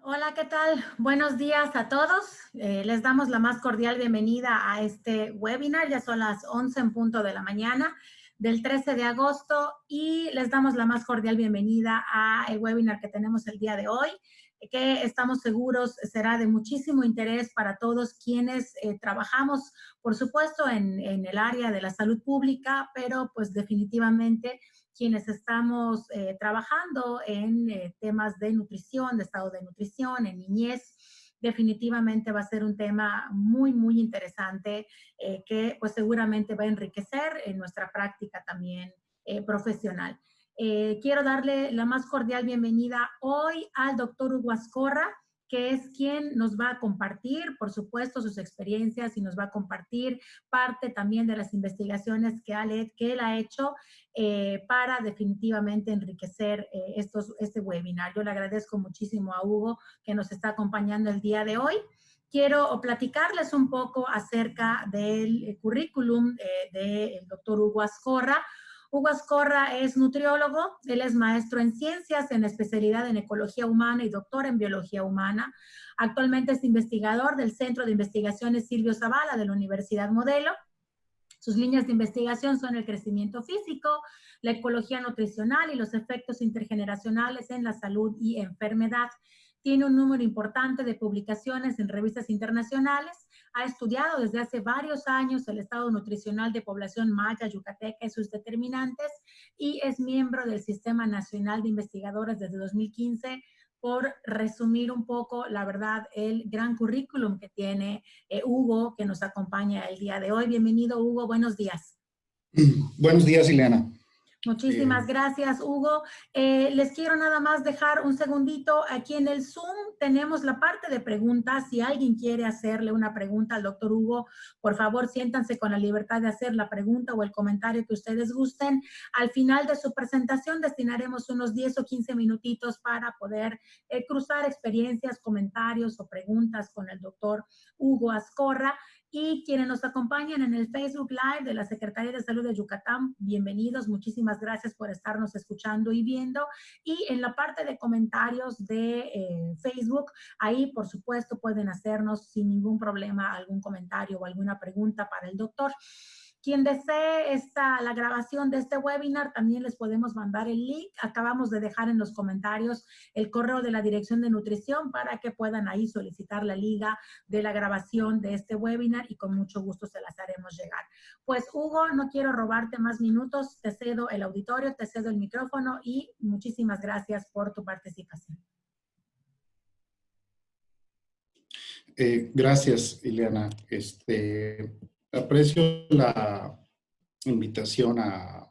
Hola, ¿qué tal? Buenos días a todos. Les damos la más cordial bienvenida a este webinar. Ya son las 11 en punto de la mañana del 13 de agosto y les damos la más cordial bienvenida a el webinar que tenemos el día de hoy, que estamos seguros será de muchísimo interés para todos quienes trabajamos, por supuesto, en el área de la salud pública, pero pues definitivamente quienes estamos trabajando en temas de nutrición, de estado de nutrición, en niñez, definitivamente va a ser un tema muy, muy interesante que pues seguramente va a enriquecer en nuestra práctica también profesional. Quiero darle la más cordial bienvenida hoy al doctor Hugo Ascorra, que es quien nos va a compartir, por supuesto, sus experiencias y nos va a compartir parte también de las investigaciones que él ha hecho para definitivamente enriquecer este webinar. Yo le agradezco muchísimo a Hugo que nos está acompañando el día de hoy. Quiero platicarles un poco acerca del currículum del doctor Hugo Ascorra. Hugo Ascorra es nutriólogo, él es maestro en ciencias, en especialidad en ecología humana y doctor en biología humana. Actualmente es investigador del Centro de Investigaciones Silvio Zavala de la Universidad Modelo. Sus líneas de investigación son el crecimiento físico, la ecología nutricional y los efectos intergeneracionales en la salud y enfermedad. Tiene un número importante de publicaciones en revistas internacionales. Ha estudiado desde hace varios años el estado nutricional de población maya, yucateca y sus determinantes y es miembro del Sistema Nacional de Investigadores desde 2015, por resumir un poco, la verdad, el gran currículum que tiene Hugo, que nos acompaña el día de hoy. Bienvenido, Hugo. Buenos días. Buenos días, Ileana. Muchísimas gracias, Hugo. Les quiero nada más dejar un segundito. Aquí en el Zoom tenemos la parte de preguntas. Si alguien quiere hacerle una pregunta al doctor Hugo, por favor, siéntanse con la libertad de hacer la pregunta o el comentario que ustedes gusten. Al final de su presentación destinaremos unos 10 o 15 minutitos para poder cruzar experiencias, comentarios o preguntas con el doctor Hugo Ascorra. Y quienes nos acompañan en el Facebook Live de la Secretaría de Salud de Yucatán, bienvenidos, muchísimas gracias por estarnos escuchando y viendo. Y en la parte de comentarios de Facebook, ahí por supuesto pueden hacernos sin ningún problema algún comentario o alguna pregunta para el doctor. Quien desee la grabación de este webinar, también les podemos mandar el link. Acabamos de dejar en los comentarios el correo de la Dirección de Nutrición para que puedan ahí solicitar la liga de la grabación de este webinar y con mucho gusto se las haremos llegar. Pues Hugo, no quiero robarte más minutos, te cedo el auditorio, te cedo el micrófono y muchísimas gracias por tu participación. Gracias, Ileana. Aprecio la invitación a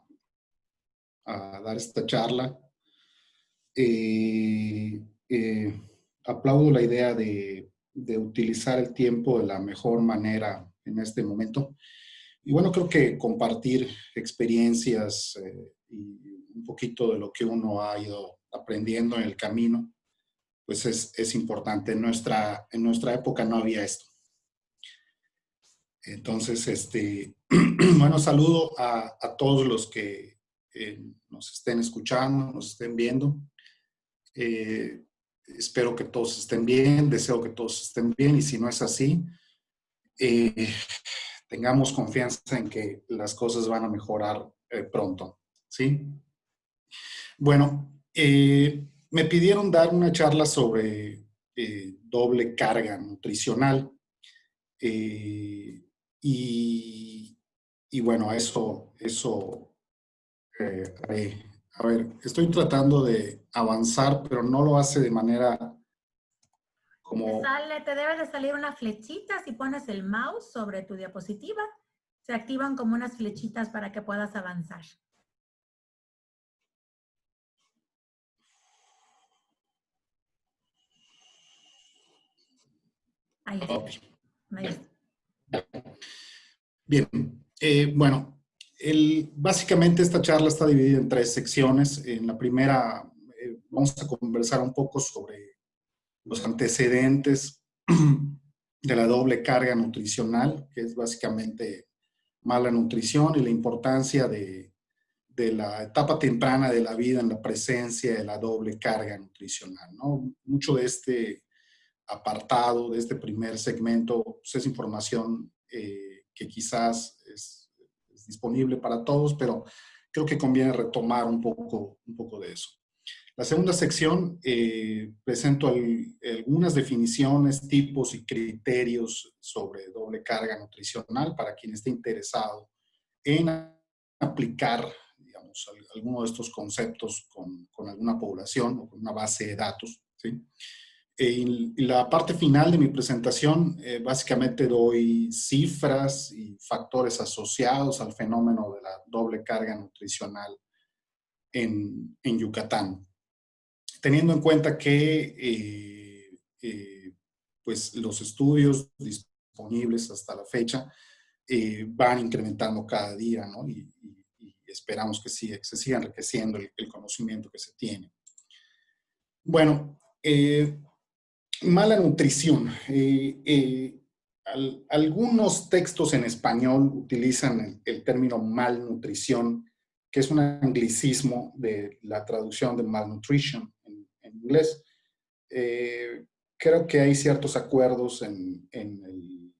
dar esta charla. Aplaudo la idea de utilizar el tiempo de la mejor manera en este momento. Y bueno, creo que compartir experiencias y un poquito de lo que uno ha ido aprendiendo en el camino, pues es importante. En nuestra época no había esto. Entonces, bueno, saludo a todos los que nos estén escuchando, nos estén viendo. Espero que todos estén bien, deseo que todos estén bien y si no es así, tengamos confianza en que las cosas van a mejorar pronto, ¿sí? Bueno, me pidieron dar una charla sobre doble carga nutricional y bueno, eso haré. A ver, estoy tratando de avanzar, pero no lo hace de manera como... Te debe de salir una flechita si pones el mouse sobre tu diapositiva. Se activan como unas flechitas para que puedas avanzar. Ahí está. Okay. Ahí está. Bien, bueno, básicamente esta charla está dividida en 3 secciones. En la primera vamos a conversar un poco sobre los antecedentes de la doble carga nutricional, que es básicamente mala nutrición y la importancia de de la etapa temprana de la vida en la presencia de la doble carga nutricional, ¿no? Mucho de este apartado, de este primer segmento, pues es información que quizás es disponible para todos, pero creo que conviene retomar un poco de eso. La segunda sección presento algunas definiciones, tipos y criterios sobre doble carga nutricional para quien esté interesado en aplicar, digamos, alguno de estos conceptos con alguna población o con una base de datos, ¿sí? Y la parte final de mi presentación, básicamente doy cifras y factores asociados al fenómeno de la doble carga nutricional en Yucatán, teniendo en cuenta que pues los estudios disponibles hasta la fecha van incrementando cada día, ¿no? Y esperamos que se siga enriqueciendo el conocimiento que se tiene. Bueno, mala nutrición. Algunos textos en español utilizan el término malnutrición, que es un anglicismo de la traducción de malnutrition en inglés. Creo que hay ciertos acuerdos en el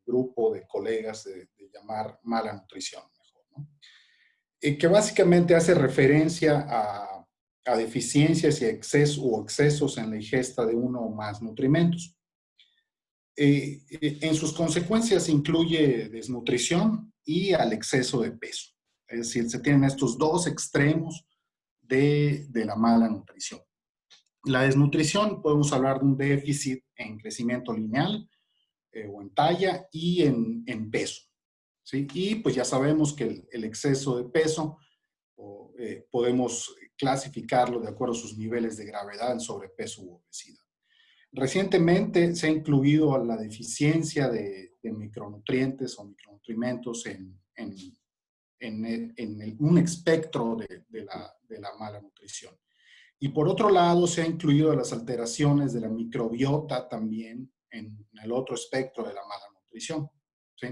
grupo de colegas de llamar mala nutrición mejor, ¿no? Que básicamente hace referencia a deficiencias y excesos en la ingesta de uno o más nutrimentos. En sus consecuencias incluye desnutrición y al exceso de peso. Es decir, se tienen estos dos extremos de la mala nutrición. La desnutrición, podemos hablar de un déficit en crecimiento lineal o en talla y en peso, ¿sí? Y pues ya sabemos que el exceso de peso podemos clasificarlo de acuerdo a sus niveles de gravedad en sobrepeso u obesidad. Recientemente se ha incluido a la deficiencia de micronutrientes o micronutrimentos en un espectro de la mala nutrición. Y por otro lado, se ha incluido a las alteraciones de la microbiota también en el otro espectro de la mala nutrición, ¿sí?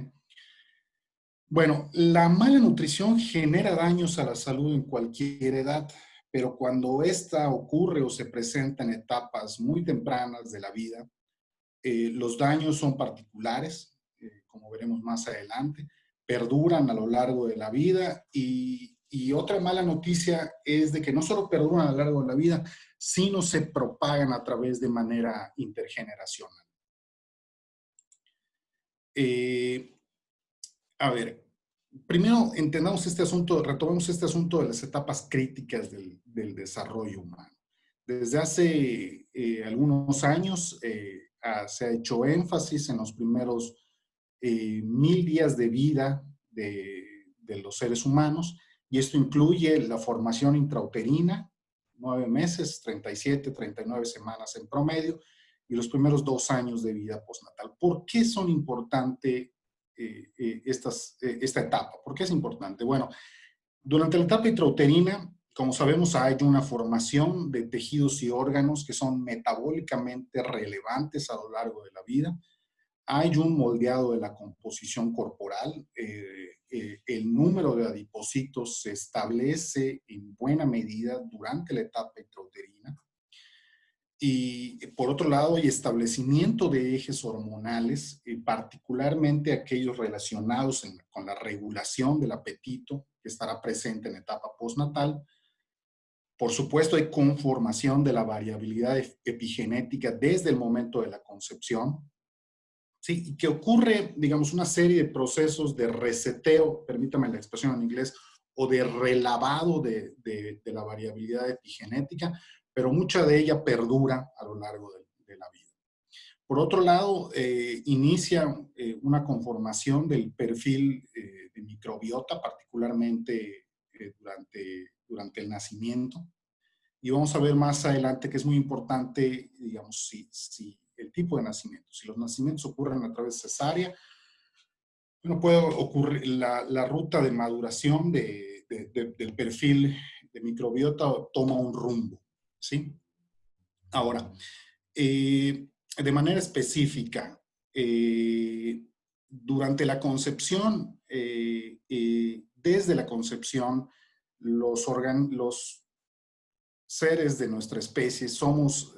Bueno, la mala nutrición genera daños a la salud en cualquier edad, pero cuando esta ocurre o se presenta en etapas muy tempranas de la vida, los daños son particulares, como veremos más adelante, perduran a lo largo de la vida y otra mala noticia es de que no solo perduran a lo largo de la vida, sino se propagan a través de manera intergeneracional. A ver, primero entendamos este asunto, retomemos este asunto de las etapas críticas del desarrollo humano. Desde hace algunos años se ha hecho énfasis en los primeros 1000 días de vida de los seres humanos, y esto incluye la formación intrauterina, 9 meses, 37, 39 semanas en promedio, y los primeros 2 años de vida postnatal. ¿Por qué son importantes esta etapa? ¿Por qué es importante? Bueno, durante la etapa intrauterina, como sabemos, hay una formación de tejidos y órganos que son metabólicamente relevantes a lo largo de la vida. Hay un moldeado de la composición corporal. El número de adipocitos se establece en buena medida durante la etapa intrauterina. Y por otro lado, hay establecimiento de ejes hormonales, particularmente aquellos relacionados con la regulación del apetito, que estará presente en etapa postnatal. Por supuesto, hay conformación de la variabilidad epigenética desde el momento de la concepción, ¿sí? Y que ocurre, digamos, una serie de procesos de reseteo, permítame la expresión en inglés, o de relavado de la variabilidad epigenética, pero mucha de ella perdura a lo largo de la vida. Por otro lado, inicia una conformación del perfil de microbiota, particularmente durante el nacimiento. Y vamos a ver más adelante que es muy importante, digamos, si el tipo de nacimiento. Si los nacimientos ocurren a través de cesárea, bueno, puede ocurrir la ruta de maduración del perfil de microbiota toma un rumbo, ¿sí? Ahora, de manera específica, durante la concepción, desde la concepción, los seres de nuestra especie somos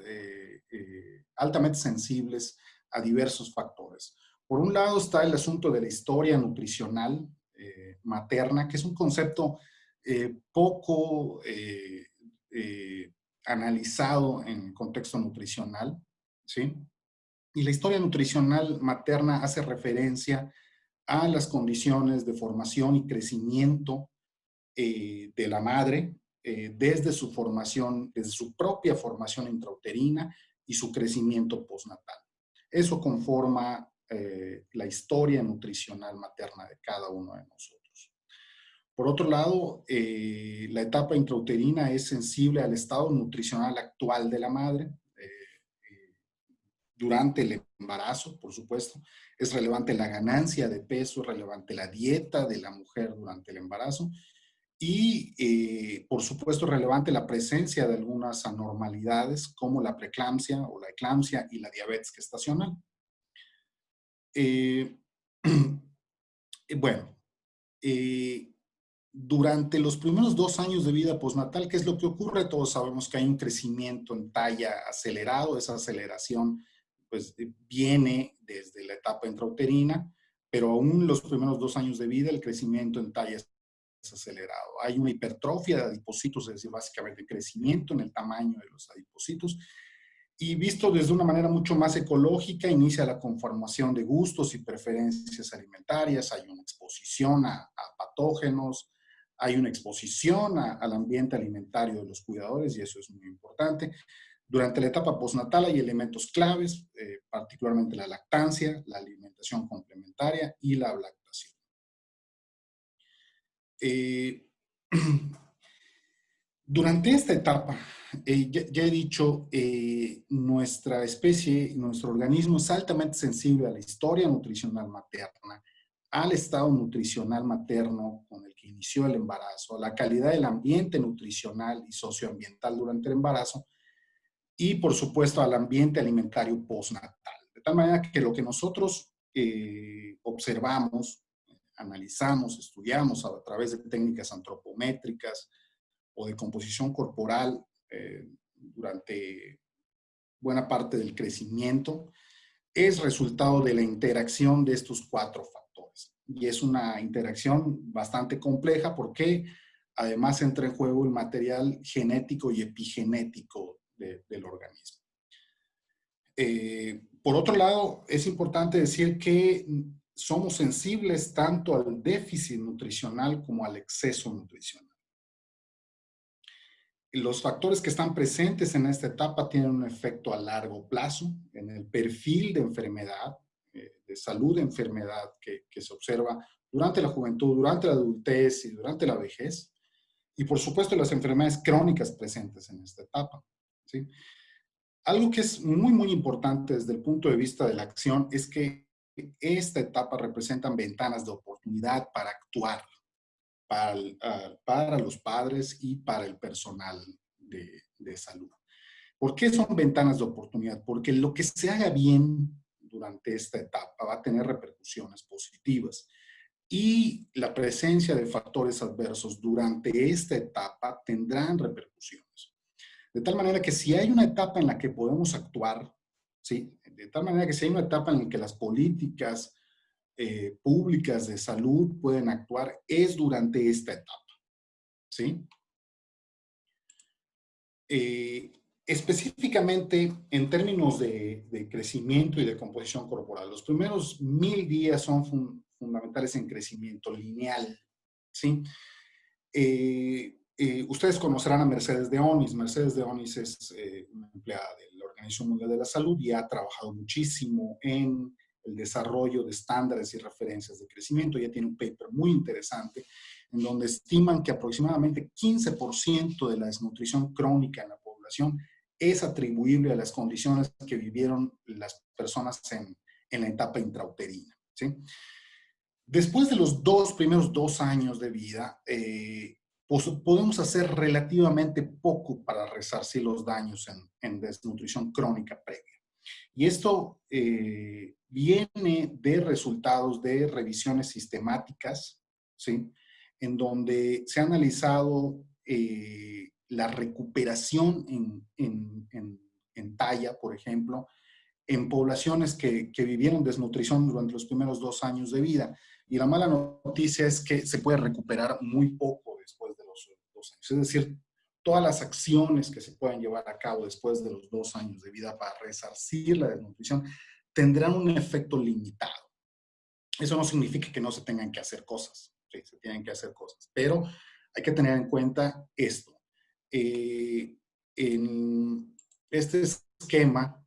altamente sensibles a diversos factores. Por un lado está el asunto de la historia nutricional materna, que es un concepto poco analizado en contexto nutricional, ¿sí? Y la historia nutricional materna hace referencia a las condiciones de formación y crecimiento de la madre desde su formación, desde su propia formación intrauterina y su crecimiento postnatal. Eso conforma la historia nutricional materna de cada uno de nosotros. Por otro lado, la etapa intrauterina es sensible al estado nutricional actual de la madre, durante el embarazo, por supuesto. Es relevante la ganancia de peso, es relevante la dieta de la mujer durante el embarazo y, por supuesto, es relevante la presencia de algunas anormalidades como la preeclampsia o la eclampsia y la diabetes gestacional. Bueno, durante los primeros 2 años de vida postnatal, ¿qué es lo que ocurre? Todos sabemos que hay un crecimiento en talla acelerado. Esa aceleración pues viene desde la etapa intrauterina, pero aún los primeros 2 años de vida el crecimiento en talla es acelerado. Hay una hipertrofia de adipocitos, es decir, básicamente crecimiento en el tamaño de los adipocitos. Y visto desde una manera mucho más ecológica, inicia la conformación de gustos y preferencias alimentarias, hay una exposición a patógenos, hay una exposición al ambiente alimentario de los cuidadores, y eso es muy importante. Durante la etapa postnatal hay elementos claves, particularmente la lactancia, la alimentación complementaria y la lactación. Durante esta etapa, ya he dicho, nuestra especie, nuestro organismo es altamente sensible a la historia nutricional materna, al estado nutricional materno con el que inició el embarazo, a la calidad del ambiente nutricional y socioambiental durante el embarazo y, por supuesto, al ambiente alimentario postnatal. De tal manera que lo que nosotros observamos, analizamos, estudiamos a través de técnicas antropométricas o de composición corporal durante buena parte del crecimiento, es resultado de la interacción de estos 4 factores. Y es una interacción bastante compleja porque además entra en juego el material genético y epigenético del organismo. Por otro lado, es importante decir que somos sensibles tanto al déficit nutricional como al exceso nutricional. Los factores que están presentes en esta etapa tienen un efecto a largo plazo en el perfil de enfermedad, de salud de enfermedad que se observa durante la juventud, durante la adultez y durante la vejez. Y por supuesto las enfermedades crónicas presentes en esta etapa, ¿sí? Algo que es muy, muy importante desde el punto de vista de la acción es que esta etapa representan ventanas de oportunidad para actuar para los padres y para el personal de salud. ¿Por qué son ventanas de oportunidad? Porque lo que se haga bien durante esta etapa va a tener repercusiones positivas. Y la presencia de factores adversos durante esta etapa tendrán repercusiones. De tal manera que si hay una etapa en la que podemos actuar, ¿sí? De tal manera que si hay una etapa en la que las políticas públicas de salud pueden actuar, es durante esta etapa, ¿sí? Específicamente en términos de crecimiento y de composición corporal, los primeros 1000 días son fundamentales en crecimiento lineal, ¿sí? Ustedes conocerán a Mercedes de Onis. Mercedes de Onis es una empleada de la Organización Mundial de la Salud y ha trabajado muchísimo en el desarrollo de estándares y referencias de crecimiento. Ya tiene un paper muy interesante en donde estiman que aproximadamente 15% de la desnutrición crónica en la población es atribuible a las condiciones que vivieron las personas en la etapa intrauterina, ¿sí? Después de los primeros 2 años de vida, pues podemos hacer relativamente poco para resarcir los daños en desnutrición crónica previa. Y esto viene de resultados de revisiones sistemáticas, ¿sí? en donde se ha analizado la recuperación en talla, por ejemplo, en poblaciones que vivieron desnutrición durante los primeros 2 años de vida. Y la mala noticia es que se puede recuperar muy poco después de los 2 años. Es decir, todas las acciones que se puedan llevar a cabo después de los 2 años de vida para resarcir la desnutrición tendrán un efecto limitado. Eso no significa que no se tengan que hacer cosas. Sí, se tienen que hacer cosas. Pero hay que tener en cuenta esto. En este esquema,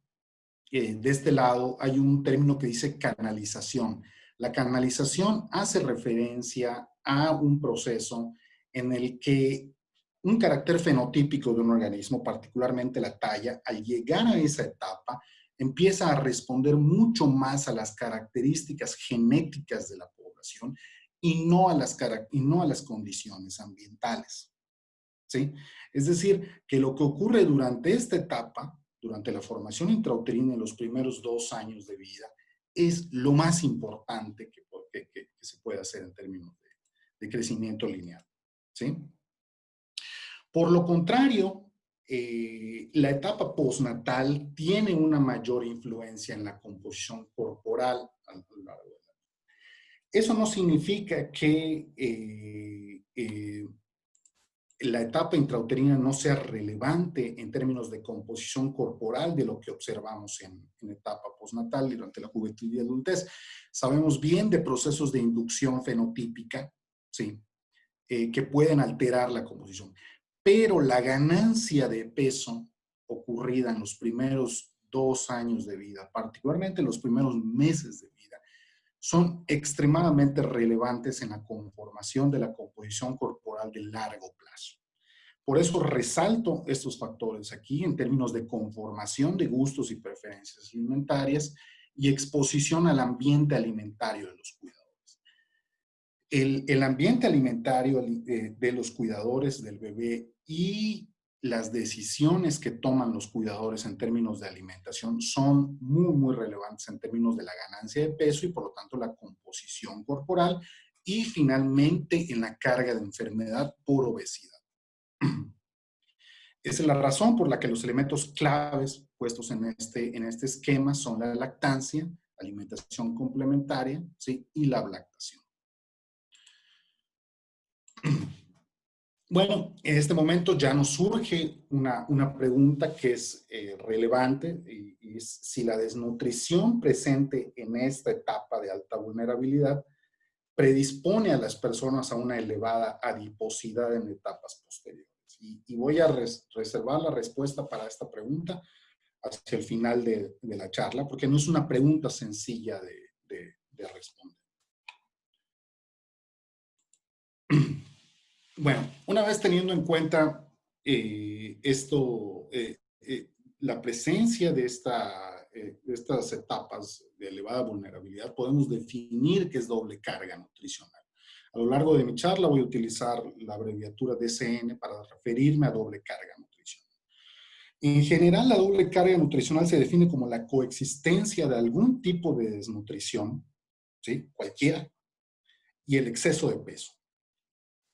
de este lado hay un término que dice canalización. La canalización hace referencia a un proceso en el que un carácter fenotípico de un organismo, particularmente la talla, al llegar a esa etapa, empieza a responder mucho más a las características genéticas de la población y no a las condiciones ambientales. ¿Sí? Es decir, que lo que ocurre durante esta etapa, durante la formación intrauterina en los primeros 2 años de vida, es lo más importante que se puede hacer en términos de crecimiento lineal. ¿Sí? Por lo contrario, la etapa postnatal tiene una mayor influencia en la composición corporal a lo largo de la vida. Eso no significa que la etapa intrauterina no sea relevante en términos de composición corporal de lo que observamos en etapa postnatal y durante la juventud y adultez. Sabemos bien de procesos de inducción fenotípica, ¿sí? Que pueden alterar la composición. Pero la ganancia de peso ocurrida en los primeros 2 años de vida, particularmente en los primeros meses de vida, son extremadamente relevantes en la conformación de la composición corporal de largo plazo. Por eso resalto estos factores aquí en términos de conformación de gustos y preferencias alimentarias y exposición al ambiente alimentario de los cuidadores. El ambiente alimentario de los cuidadores del bebé y las decisiones que toman los cuidadores en términos de alimentación son muy, muy relevantes en términos de la ganancia de peso y por lo tanto la composición corporal y finalmente en la carga de enfermedad por obesidad. Esa es la razón por la que los elementos claves puestos en este esquema son la lactancia, alimentación complementaria, ¿sí? Y la lactación. Bueno, en este momento ya nos surge una pregunta que es relevante y es si la desnutrición presente en esta etapa de alta vulnerabilidad predispone a las personas a una elevada adiposidad en etapas posteriores. Y voy a reservar la respuesta para esta pregunta hacia el final de la charla, porque no es una pregunta sencilla de responder. Bueno, una vez teniendo en cuenta la presencia de estas etapas de elevada vulnerabilidad, podemos definir qué es doble carga nutricional. A lo largo de mi charla voy a utilizar la abreviatura DCN para referirme a doble carga nutricional. En general, la doble carga nutricional se define como la coexistencia de algún tipo de desnutrición, ¿sí? Cualquiera, y el exceso de peso.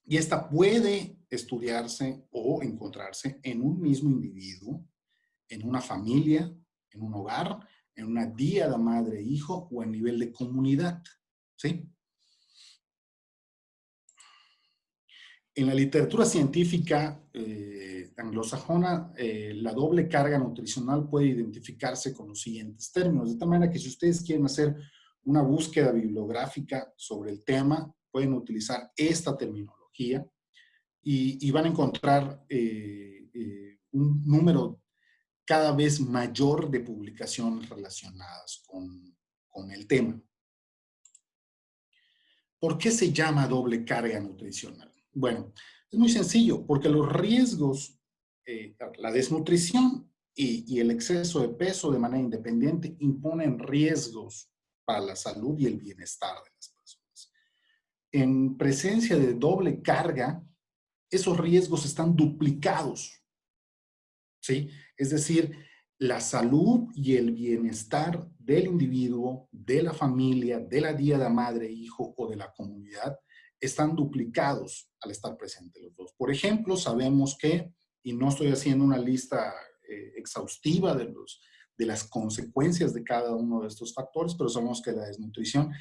Y esta puede estudiarse o encontrarse en un mismo individuo, en una familia, en un hogar, en una díada madre-hijo o a nivel de comunidad, ¿sí? En la literatura científica anglosajona, la doble carga nutricional puede identificarse con los siguientes términos, de tal manera que si ustedes quieren hacer una búsqueda bibliográfica sobre el tema, pueden utilizar esta terminología y van a encontrar un número cada vez mayor de publicaciones relacionadas con el tema. ¿Por qué se llama doble carga nutricional? Bueno, es muy sencillo, porque los riesgos, la desnutrición y el exceso de peso de manera independiente imponen riesgos para la salud y el bienestar de las personas. En presencia de doble carga, esos riesgos están duplicados, ¿sí? Es decir, la salud y el bienestar del individuo, de la familia, de la díada madre, hijo o de la comunidad están duplicados al estar presentes los dos. Por ejemplo, sabemos que, y no estoy haciendo una lista exhaustiva de las consecuencias de cada uno de estos factores, pero sabemos que la desnutrición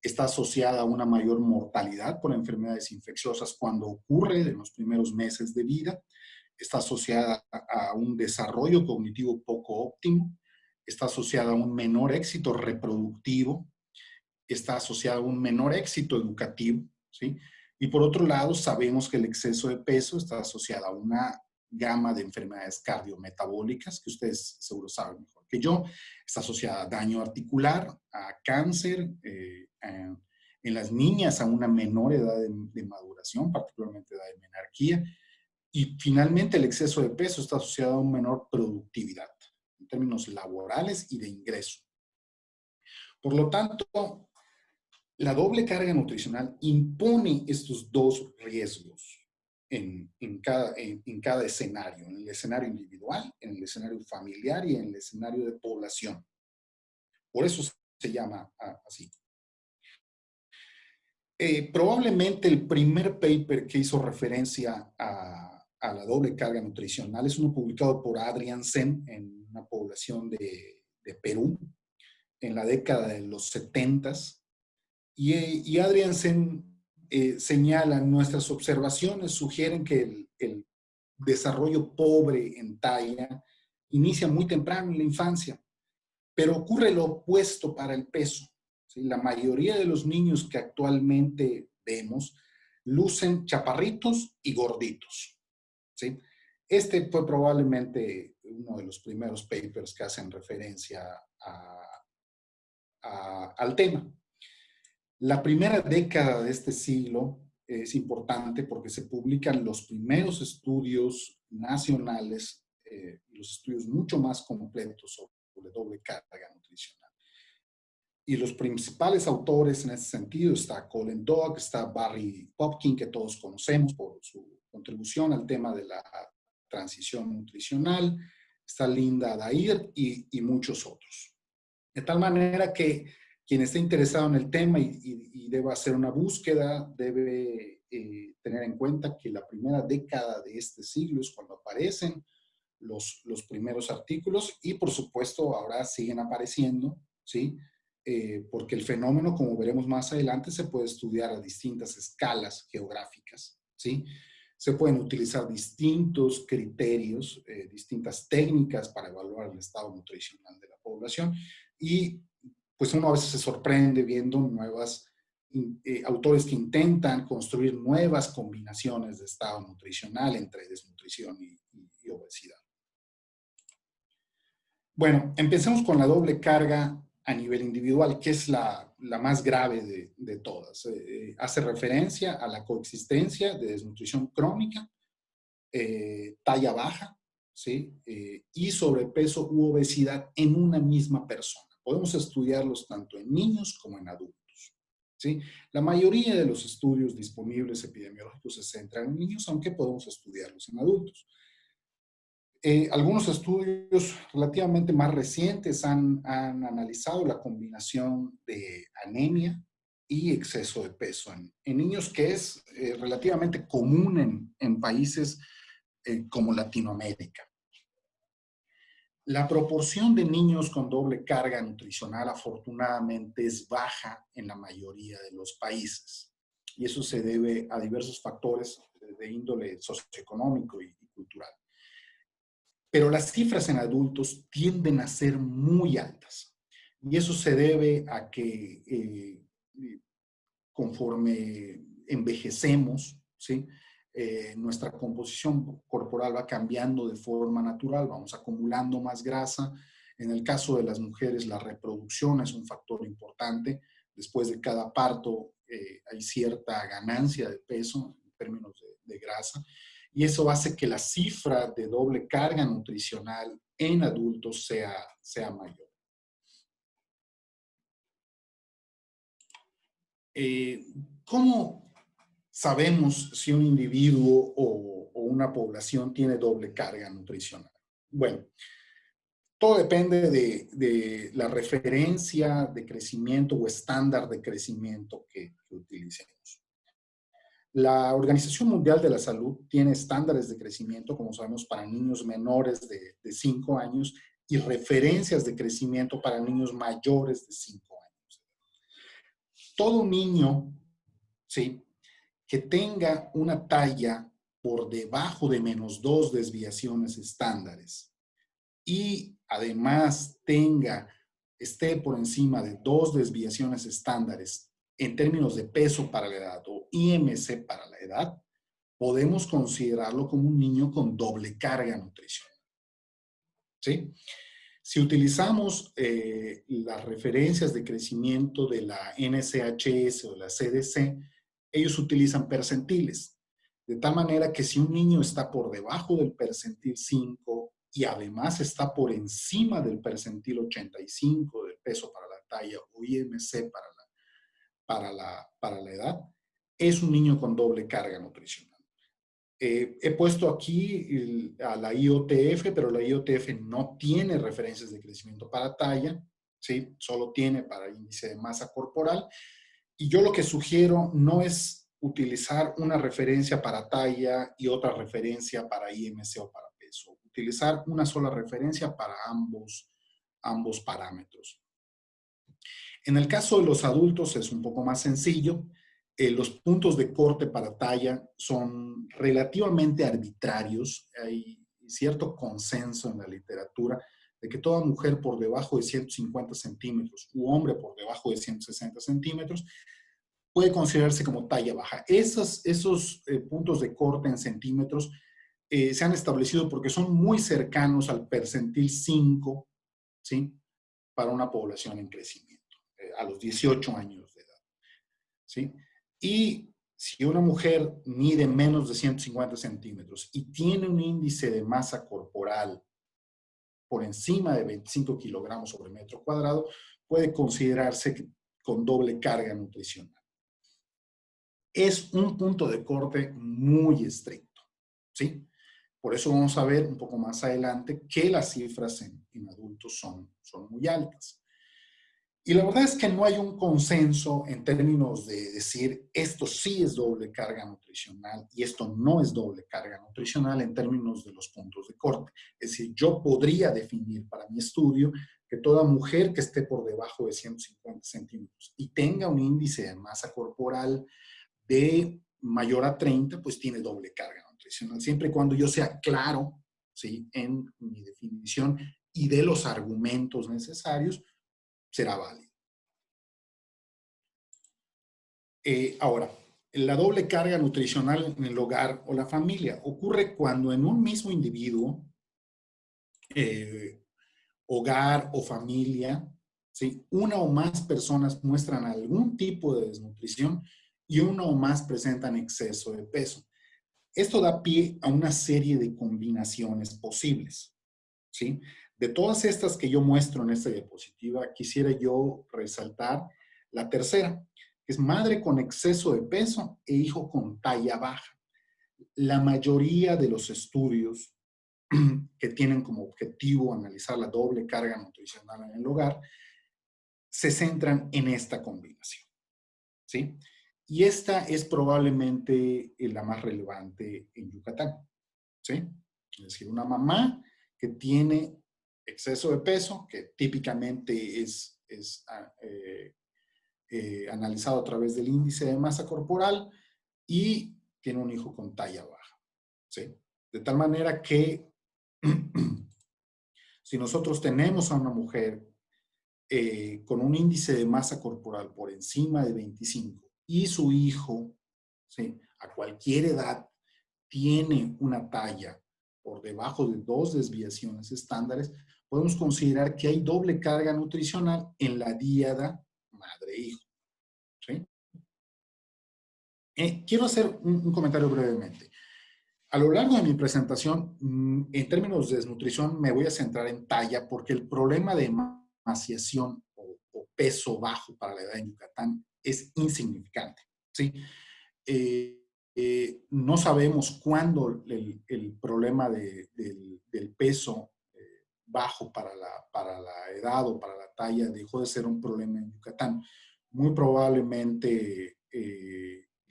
está asociada a una mayor mortalidad por enfermedades infecciosas cuando ocurre en los primeros meses de vida, está asociada a un desarrollo cognitivo poco óptimo, está asociada a un menor éxito reproductivo, está asociada a un menor éxito educativo, ¿sí? Y por otro lado, sabemos que el exceso de peso está asociado a una gama de enfermedades cardiometabólicas, que ustedes seguro saben mejor que yo, está asociada a daño articular, a cáncer, en las niñas a una menor edad de maduración, particularmente edad de menarquía, y finalmente el exceso de peso está asociado a una menor productividad, en términos laborales y de ingreso. Por lo tanto, la doble carga nutricional impone estos dos riesgos en cada escenario, en el escenario individual, en el escenario familiar y en el escenario de población. Por eso se llama así. Probablemente el primer paper que hizo referencia a la doble carga nutricional es uno publicado por Adrian Sen en una población de Perú en la década de los 70s. Y Adrian Sen señala, nuestras observaciones sugieren que el desarrollo pobre en talla inicia muy temprano en la infancia, pero ocurre lo opuesto para el peso, ¿sí? La mayoría de los niños que actualmente vemos lucen chaparritos y gorditos, ¿sí? Este fue probablemente uno de los primeros papers que hacen referencia al tema. La primera década de este siglo es importante porque se publican los primeros estudios nacionales, los estudios mucho más completos sobre doble carga nutricional. Y los principales autores en este sentido está Colin Dog, está Barry Popkin, que todos conocemos por su contribución al tema de la transición nutricional, está Linda Dair y muchos otros. De tal manera que quien esté interesado en el tema y deba hacer una búsqueda, debe tener en cuenta que la primera década de este siglo es cuando aparecen los primeros artículos y, por supuesto, ahora siguen apareciendo, ¿sí? Porque el fenómeno, como veremos más adelante, se puede estudiar a distintas escalas geográficas, ¿sí? Se pueden utilizar distintos criterios, distintas técnicas para evaluar el estado nutricional de la población y pues uno a veces se sorprende viendo autores que intentan construir nuevas combinaciones de estado nutricional entre desnutrición y obesidad. Bueno, empecemos con la doble carga a nivel individual, que es la más grave de todas. Hace referencia a la coexistencia de desnutrición crónica, talla baja, ¿sí? Y sobrepeso u obesidad en una misma persona. Podemos estudiarlos tanto en niños como en adultos, ¿sí? La mayoría de los estudios disponibles epidemiológicos se centran en niños, aunque podemos estudiarlos en adultos. Algunos estudios relativamente más recientes han analizado la combinación de anemia y exceso de peso en niños, que es relativamente común en países como Latinoamérica. La proporción de niños con doble carga nutricional afortunadamente es baja en la mayoría de los países. Y eso se debe a diversos factores de índole socioeconómico y cultural. Pero las cifras en adultos tienden a ser muy altas. Y eso se debe a que conforme envejecemos, ¿sí? Nuestra composición corporal va cambiando de forma natural, vamos acumulando más grasa. En el caso de las mujeres, la reproducción es un factor importante. Después de cada parto hay cierta ganancia de peso en términos de grasa. Y eso hace que la cifra de doble carga nutricional en adultos sea mayor. ¿Cómo sabemos si un individuo o una población tiene doble carga nutricional? Bueno, todo depende de la referencia de crecimiento o estándar de crecimiento que utilicemos. La Organización Mundial de la Salud tiene estándares de crecimiento, como sabemos, para niños menores de 5 años y referencias de crecimiento para niños mayores de 5 años. Todo niño, ¿sí?, que tenga una talla por debajo de -2 desviaciones estándares y además esté por encima de 2 desviaciones estándares en términos de peso para la edad o IMC para la edad, podemos considerarlo como un niño con doble carga nutricional. ¿Sí? Si utilizamos las referencias de crecimiento de la NSHS o la CDC, ellos utilizan percentiles. De tal manera que si un niño está por debajo del percentil 5 y además está por encima del percentil 85 de peso para la talla o IMC para la edad, es un niño con doble carga nutricional. He puesto aquí a la IOTF, pero la IOTF no tiene referencias de crecimiento para talla, ¿sí? Solo tiene para índice de masa corporal. Y yo lo que sugiero no es utilizar una referencia para talla y otra referencia para IMC o para peso. Utilizar una sola referencia para ambos parámetros. En el caso de los adultos es un poco más sencillo. Los puntos de corte para talla son relativamente arbitrarios. Hay cierto consenso en la literatura de que toda mujer por debajo de 150 centímetros u hombre por debajo de 160 centímetros puede considerarse como talla baja. Esos puntos de corte en centímetros se han establecido porque son muy cercanos al percentil 5, ¿sí?, para una población en crecimiento, a los 18 años de edad, ¿sí? Y si una mujer mide menos de 150 centímetros y tiene un índice de masa corporal por encima de 25 kilogramos sobre metro cuadrado, puede considerarse con doble carga nutricional. Es un punto de corte muy estricto, ¿sí? Por eso vamos a ver un poco más adelante que las cifras en adultos son muy altas. Y la verdad es que no hay un consenso en términos de decir esto sí es doble carga nutricional y esto no es doble carga nutricional en términos de los puntos de corte. Es decir, yo podría definir para mi estudio que toda mujer que esté por debajo de 150 centímetros y tenga un índice de masa corporal de mayor a 30, pues tiene doble carga nutricional, siempre y cuando yo sea claro, ¿sí?, en mi definición y de los argumentos necesarios, será válido. Ahora, la doble carga nutricional en el hogar o la familia ocurre cuando en un mismo individuo, hogar o familia, ¿sí?, una o más personas muestran algún tipo de desnutrición y una o más presentan exceso de peso. Esto da pie a una serie de combinaciones posibles, ¿sí? De todas estas que yo muestro en esta diapositiva, quisiera yo resaltar la tercera, que es madre con exceso de peso e hijo con talla baja. La mayoría de los estudios que tienen como objetivo analizar la doble carga nutricional en el hogar se centran en esta combinación, ¿sí? Y esta es probablemente la más relevante en Yucatán, ¿sí? Es decir, una mamá que tiene exceso de peso, que típicamente es analizado a través del índice de masa corporal y tiene un hijo con talla baja, ¿sí? De tal manera que si nosotros tenemos a una mujer con un índice de masa corporal por encima de 25 y su hijo, ¿sí?, a cualquier edad tiene una talla por debajo de 2 desviaciones estándares, podemos considerar que hay doble carga nutricional en la díada madre-hijo, ¿sí? Quiero hacer un comentario brevemente. A lo largo de mi presentación, en términos de desnutrición, me voy a centrar en talla porque el problema de emaciación o peso bajo para la edad en Yucatán es insignificante, ¿sí? No sabemos cuándo el problema del peso bajo para la edad o para la talla dejó de ser un problema en Yucatán. Muy probablemente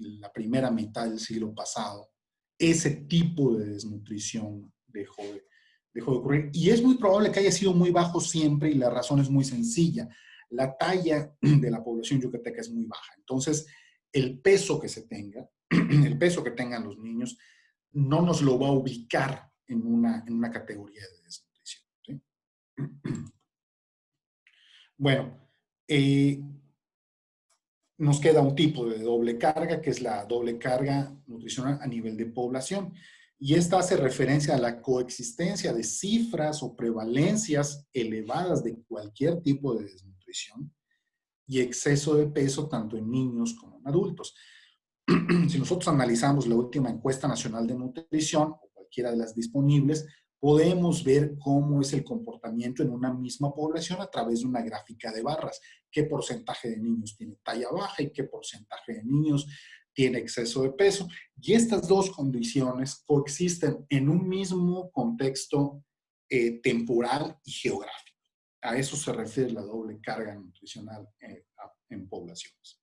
la primera mitad del siglo pasado, ese tipo de desnutrición dejó de ocurrir. Y es muy probable que haya sido muy bajo siempre y la razón es muy sencilla. La talla de la población yucateca es muy baja. Entonces, el peso que se tenga, el peso que tengan los niños, no nos lo va a ubicar en una categoría de desnutrición. ¿Sí? Bueno, nos queda un tipo de doble carga, que es la doble carga nutricional a nivel de población. Y esta hace referencia a la coexistencia de cifras o prevalencias elevadas de cualquier tipo de desnutrición y exceso de peso tanto en niños como en adultos. Si nosotros analizamos la última encuesta nacional de nutrición o cualquiera de las disponibles, podemos ver cómo es el comportamiento en una misma población a través de una gráfica de barras. ¿Qué porcentaje de niños tiene talla baja y qué porcentaje de niños tiene exceso de peso? Y estas dos condiciones coexisten en un mismo contexto temporal y geográfico. A eso se refiere la doble carga nutricional en poblaciones.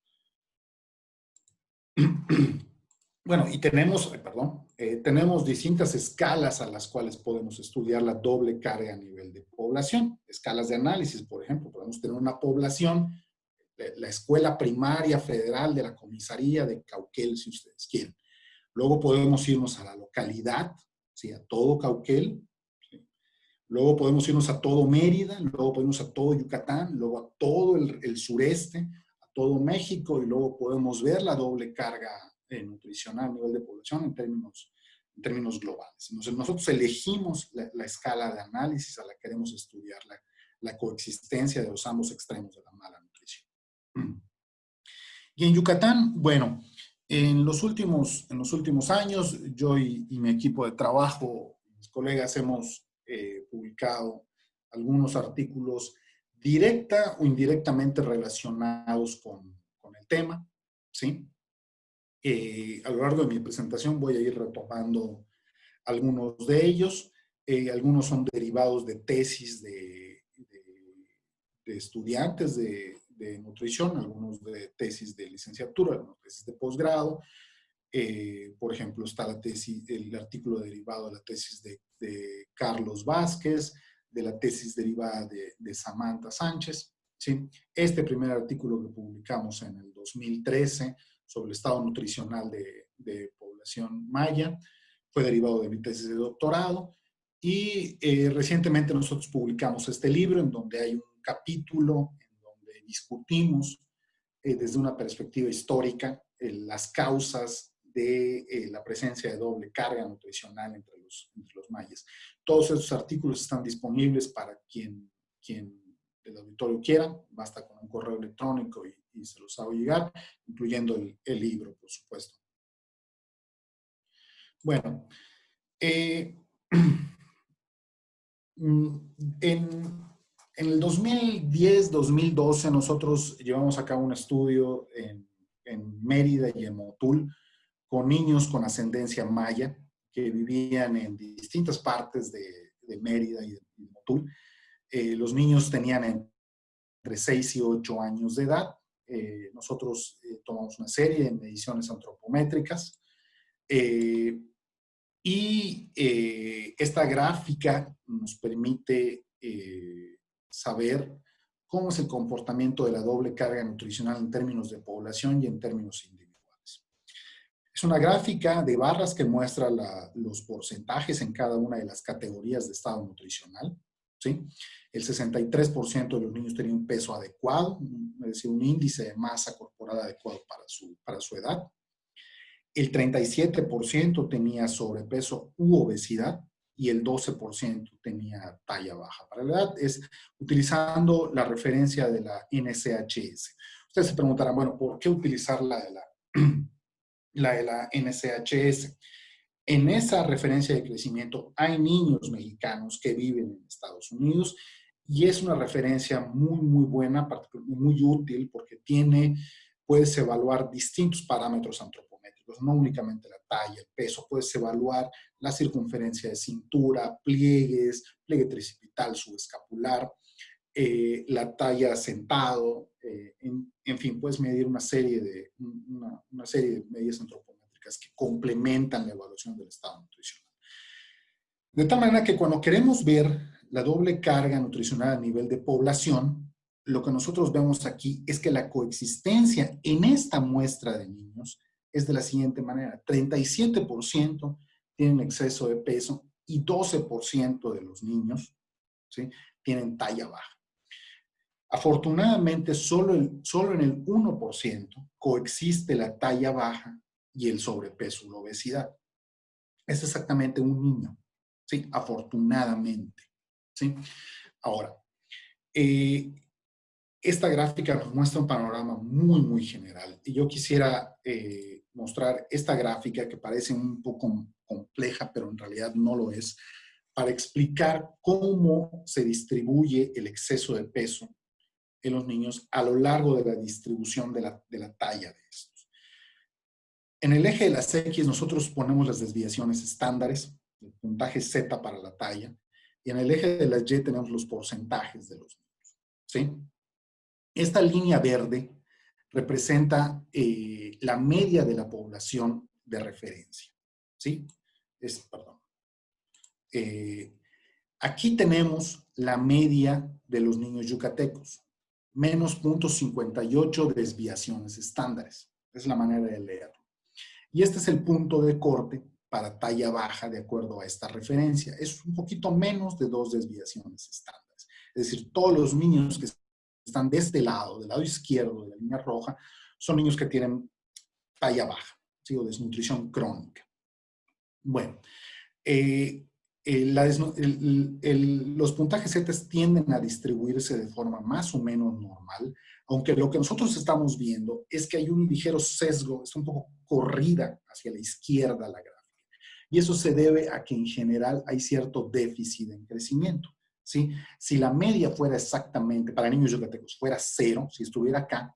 Bueno, y tenemos distintas escalas a las cuales podemos estudiar la doble carga a nivel de población. Escalas de análisis, por ejemplo, podemos tener una población, la escuela primaria federal de la comisaría de Cauquel, si ustedes quieren. Luego podemos irnos a la localidad, ¿sí? A todo Cauquel. ¿Sí? Luego podemos irnos a todo Mérida, luego podemos irnos a todo Yucatán, luego a todo el sureste, a todo México, y luego podemos ver la doble carga nutricional a nivel de población en términos globales. Entonces, nosotros elegimos la escala de análisis a la que queremos estudiar la coexistencia de los ambos extremos de la mala nutrición. Y en Yucatán, bueno, en los últimos años, yo y mi equipo de trabajo, mis colegas, hemos publicado algunos artículos directa o indirectamente relacionados con el tema, ¿sí? A lo largo de mi presentación voy a ir retomando algunos de ellos. Algunos son derivados de tesis de estudiantes de nutrición, algunos de tesis de licenciatura, algunos de tesis de posgrado. Por ejemplo, está el artículo derivado de la tesis de Carlos Vázquez, de la tesis derivada de Samantha Sánchez. ¿Sí? Este primer artículo que publicamos en el 2013 sobre el estado nutricional de población maya fue derivado de mi tesis de doctorado. Y recientemente nosotros publicamos este libro en donde hay un capítulo en donde discutimos desde una perspectiva histórica las causas de la presencia de doble carga nutricional entre los mayas. Todos estos artículos están disponibles para quien del auditorio quiera, basta con un correo electrónico y se los hago llegar, incluyendo el libro, por supuesto. Bueno, en el 2010-2012 nosotros llevamos a cabo un estudio en Mérida y en Motul con niños con ascendencia maya que vivían en distintas partes de Mérida y de Motul. Los niños tenían entre 6 y 8 años de edad. Nosotros tomamos una serie de mediciones antropométricas y esta gráfica nos permite saber cómo es el comportamiento de la doble carga nutricional en términos de población y en términos individuales. Es una gráfica de barras que muestra los porcentajes en cada una de las categorías de estado nutricional. ¿Sí? El 63% de los niños tenían un peso adecuado, es decir, un índice de masa corporal adecuado para su edad. El 37% tenía sobrepeso u obesidad y el 12% tenía talla baja. Para la edad es utilizando la referencia de la NSHS. Ustedes se preguntarán, bueno, ¿por qué utilizar la de la NSHS? En esa referencia de crecimiento hay niños mexicanos que viven en Estados Unidos y es una referencia muy, muy buena, muy útil porque puedes evaluar distintos parámetros antropométricos, no únicamente la talla, el peso, puedes evaluar la circunferencia de cintura, pliegue tricipital, subescapular, la talla sentado, en fin, puedes medir una serie de medidas antropométricas que complementan la evaluación del estado nutricional. De tal manera que cuando queremos ver la doble carga nutricional a nivel de población, lo que nosotros vemos aquí es que la coexistencia en esta muestra de niños es de la siguiente manera: 37% tienen exceso de peso y 12% de los niños, ¿sí?, tienen talla baja. Afortunadamente, solo en el 1% coexiste la talla baja y el sobrepeso o la obesidad. Es exactamente un niño, ¿sí? Afortunadamente, ¿sí? Ahora, esta gráfica nos muestra un panorama muy, muy general. Y yo quisiera mostrar esta gráfica que parece un poco compleja, pero en realidad no lo es, para explicar cómo se distribuye el exceso de peso en los niños a lo largo de la distribución de la talla de estos. En el eje de las X nosotros ponemos las desviaciones estándares, el puntaje Z para la talla, y en el eje de las Y tenemos los porcentajes de los niños, ¿sí? Esta línea verde representa la media de la población de referencia, ¿sí? Aquí tenemos la media de los niños yucatecos, menos 0.58 desviaciones estándares. Es la manera de leerlo. Y este es el punto de corte para talla baja de acuerdo a esta referencia. Es un poquito menos de 2 desviaciones estándares. Es decir, todos los niños que están de este lado, del lado izquierdo de la línea roja, son niños que tienen talla baja, ¿sí?, o desnutrición crónica. Bueno, los puntajes Z tienden a distribuirse de forma más o menos normal, aunque lo que nosotros estamos viendo es que hay un ligero sesgo, está un poco corrida hacia la izquierda la gráfica. Y eso se debe a que en general hay cierto déficit en crecimiento, ¿sí? Si la media fuera exactamente, para niños yucatecos, fuera 0, si estuviera acá,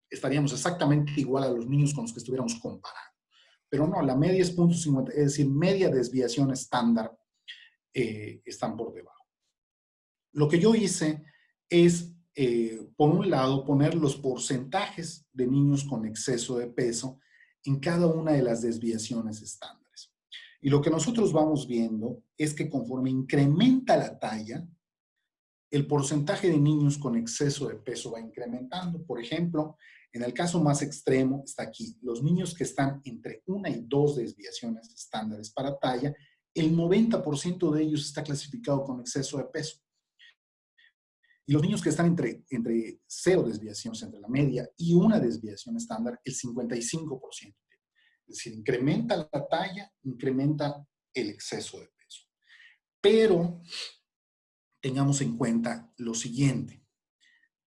estaríamos exactamente igual a los niños con los que estuviéramos comparando. Pero no, la media es 0.50, es decir, media desviación estándar están por debajo. Lo que yo hice es, por un lado, poner los porcentajes de niños con exceso de peso en cada una de las desviaciones estándares. Y lo que nosotros vamos viendo es que conforme incrementa la talla, el porcentaje de niños con exceso de peso va incrementando. Por ejemplo, en el caso más extremo está aquí. Los niños que están entre 1 y 2 desviaciones estándares para talla, el 90% de ellos está clasificado con exceso de peso. Y los niños que están entre 0 desviaciones entre la media y 1 desviación estándar, el 55%. Es decir, incrementa la talla, incrementa el exceso de peso. Pero tengamos en cuenta lo siguiente.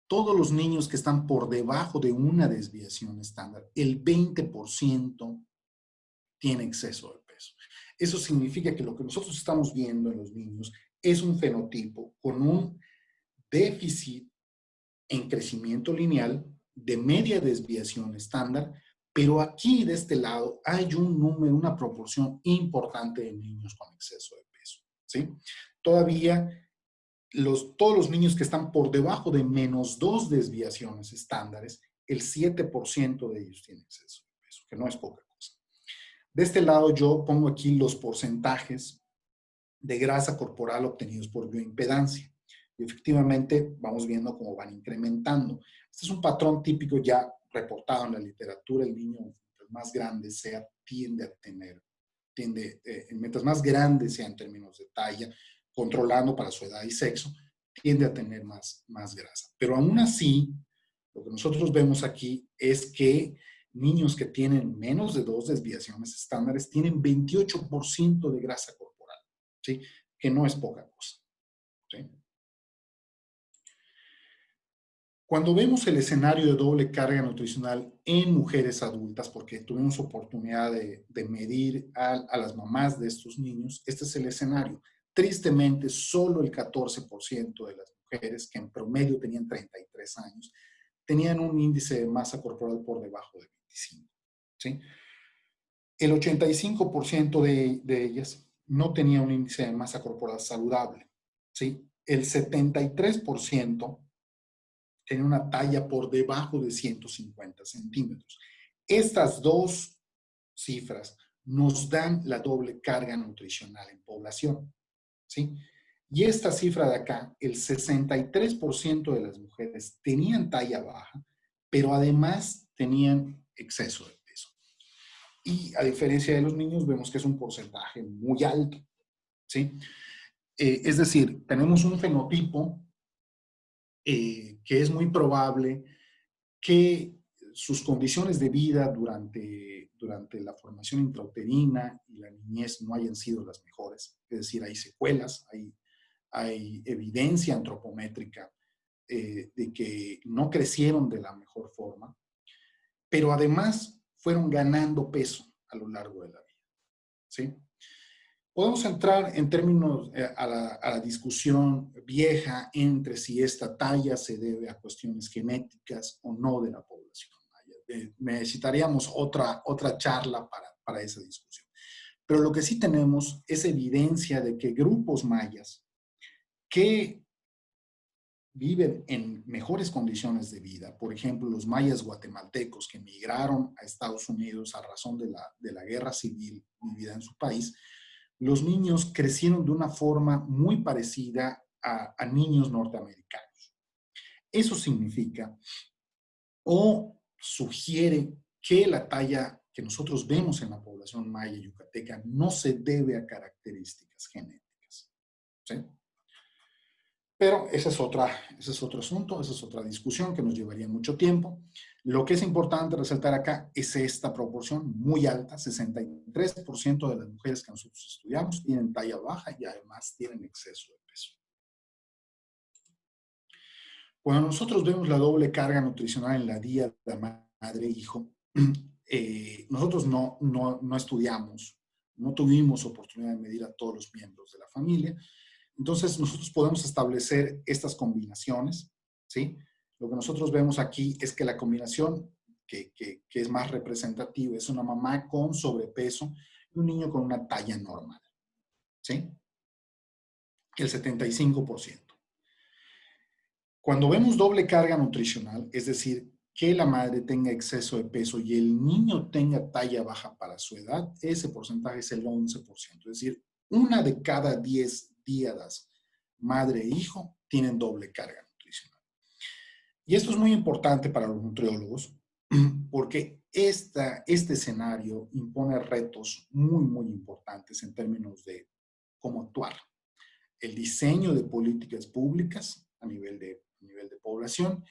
Todos los niños que están por debajo de una desviación estándar, el 20% tiene exceso de peso. Eso significa que lo que nosotros estamos viendo en los niños es un fenotipo con un déficit en crecimiento lineal de media desviación estándar, pero aquí de este lado hay un número, una proporción importante de niños con exceso de peso, ¿sí? Todavía todos los niños que están por debajo de menos 2 desviaciones estándares, el 7% de ellos tienen exceso de peso, que no es poca cosa. De este lado yo pongo aquí los porcentajes de grasa corporal obtenidos por bioimpedancia. Y efectivamente vamos viendo cómo van incrementando. Este es un patrón típico ya reportado en la literatura. El niño, mientras más grande sea, mientras más grande sea en términos de talla, controlando para su edad y sexo, tiende a tener más grasa. Pero aún así, lo que nosotros vemos aquí es que niños que tienen menos de 2 desviaciones estándares tienen 28% de grasa corporal, ¿sí? Que no es poca cosa, ¿sí? Cuando vemos el escenario de doble carga nutricional en mujeres adultas, porque tuvimos oportunidad de medir a las mamás de estos niños, este es el escenario. Tristemente, solo el 14% de las mujeres, que en promedio tenían 33 años, tenían un índice de masa corporal por debajo de 25, ¿sí? El 85% de ellas no tenía un índice de masa corporal saludable, ¿sí? el 73% tiene una talla por debajo de 150 centímetros. Estas dos cifras nos dan la doble carga nutricional en población, ¿sí? Y esta cifra de acá, el 63% de las mujeres tenían talla baja, pero además tenían exceso de peso. Y a diferencia de los niños, vemos que es un porcentaje muy alto, ¿sí? Es decir, tenemos un fenotipo que es muy probable que sus condiciones de vida durante la formación intrauterina y la niñez no hayan sido las mejores. Es decir, hay secuelas, hay evidencia antropométrica de que no crecieron de la mejor forma, pero además fueron ganando peso a lo largo de la vida, ¿sí? Podemos entrar en términos a la discusión vieja entre si esta talla se debe a cuestiones genéticas o no de la población maya. Necesitaríamos otra charla para esa discusión. Pero lo que sí tenemos es evidencia de que grupos mayas que viven en mejores condiciones de vida, por ejemplo, los mayas guatemaltecos que emigraron a Estados Unidos a razón de la guerra civil vivida en su país, los niños crecieron de una forma muy parecida a niños norteamericanos. Eso significa o sugiere que la talla que nosotros vemos en la población maya yucateca no se debe a características genéticas, ¿sí? Pero ese es otro asunto, esa es otra discusión que nos llevaría mucho tiempo. Lo que es importante resaltar acá es esta proporción muy alta, 63% de las mujeres que nosotros estudiamos tienen talla baja y además tienen exceso de peso. Cuando nosotros vemos la doble carga nutricional en la dieta madre-hijo, nosotros no estudiamos, no tuvimos oportunidad de medir a todos los miembros de la familia. Entonces, nosotros podemos establecer estas combinaciones, ¿sí? Lo que nosotros vemos aquí es que la combinación que es más representativa es una mamá con sobrepeso y un niño con una talla normal, ¿sí? El 75%. Cuando vemos doble carga nutricional, es decir, que la madre tenga exceso de peso y el niño tenga talla baja para su edad, ese porcentaje es el 11%. Es decir, una de cada 10 díadas madre e hijo tienen doble carga nutricional. Y esto es muy importante para los nutriólogos porque este escenario impone retos muy importantes en términos de cómo actuar. El diseño de políticas públicas a nivel de población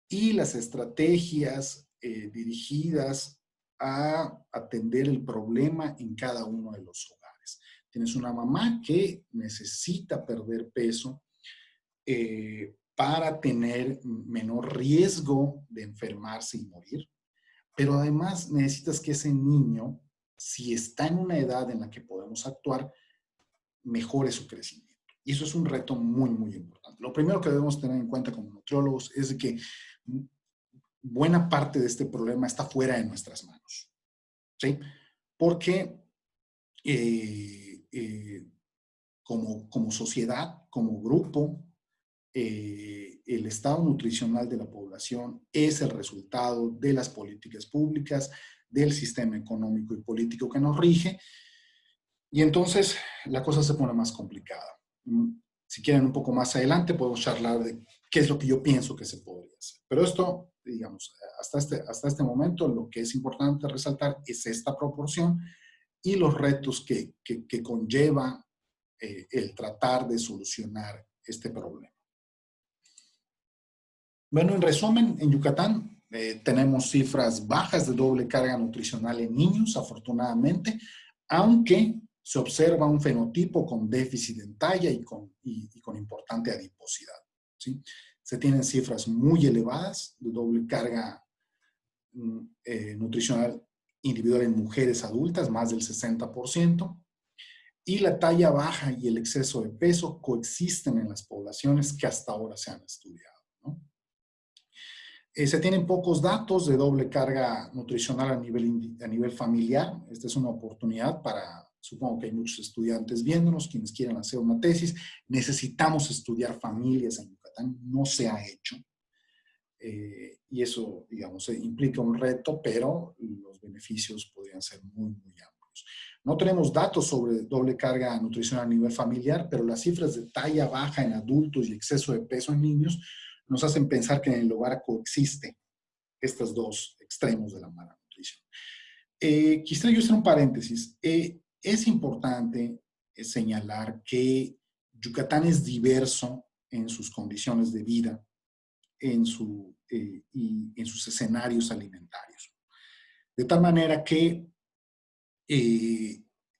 y las estrategias dirigidas a atender el problema en cada uno de los hogares. Tienes una mamá que necesita perder peso para tener menor riesgo de enfermarse y morir, pero además necesitas que ese niño, si está en una edad en la que podemos actuar, mejore su crecimiento. Y eso es un reto muy importante. Lo primero que debemos tener en cuenta como nutriólogos es que buena parte de este problema está fuera de nuestras manos, ¿sí? Porque como sociedad, como grupo, el estado nutricional de la población es el resultado de las políticas públicas, del sistema económico y político que nos rige, y entonces la cosa se pone más complicada. Si quieren un poco más adelante podemos charlar de qué es lo que yo pienso que se podría hacer. Pero esto, digamos, hasta este momento lo que es importante resaltar es esta proporción y los retos que conlleva el tratar de solucionar este problema. Bueno, en resumen, en Yucatán tenemos cifras bajas de doble carga nutricional en niños, afortunadamente, aunque se observa un fenotipo con déficit en talla y con importante adiposidad, ¿sí? Se tienen cifras muy elevadas de doble carga nutricional individual en mujeres adultas, más del 60%, y la talla baja y el exceso de peso coexisten en las poblaciones que hasta ahora se han estudiado, ¿no? Se tienen pocos datos de doble carga nutricional a nivel familiar. Esta es una oportunidad para supongo que hay muchos estudiantes viéndonos, quienes quieran hacer una tesis. Necesitamos estudiar familias en Yucatán, no se ha hecho. Y eso, digamos, implica un reto, pero los beneficios podrían ser muy, muy amplios. No tenemos datos sobre doble carga nutricional a nivel familiar, pero las cifras de talla baja en adultos y exceso de peso en niños nos hacen pensar que en el hogar coexiste estos dos extremos de la mala nutrición. Quisiera yo hacer un paréntesis. Es importante señalar que Yucatán es diverso en sus condiciones de vida, y en sus escenarios alimentarios. De tal manera que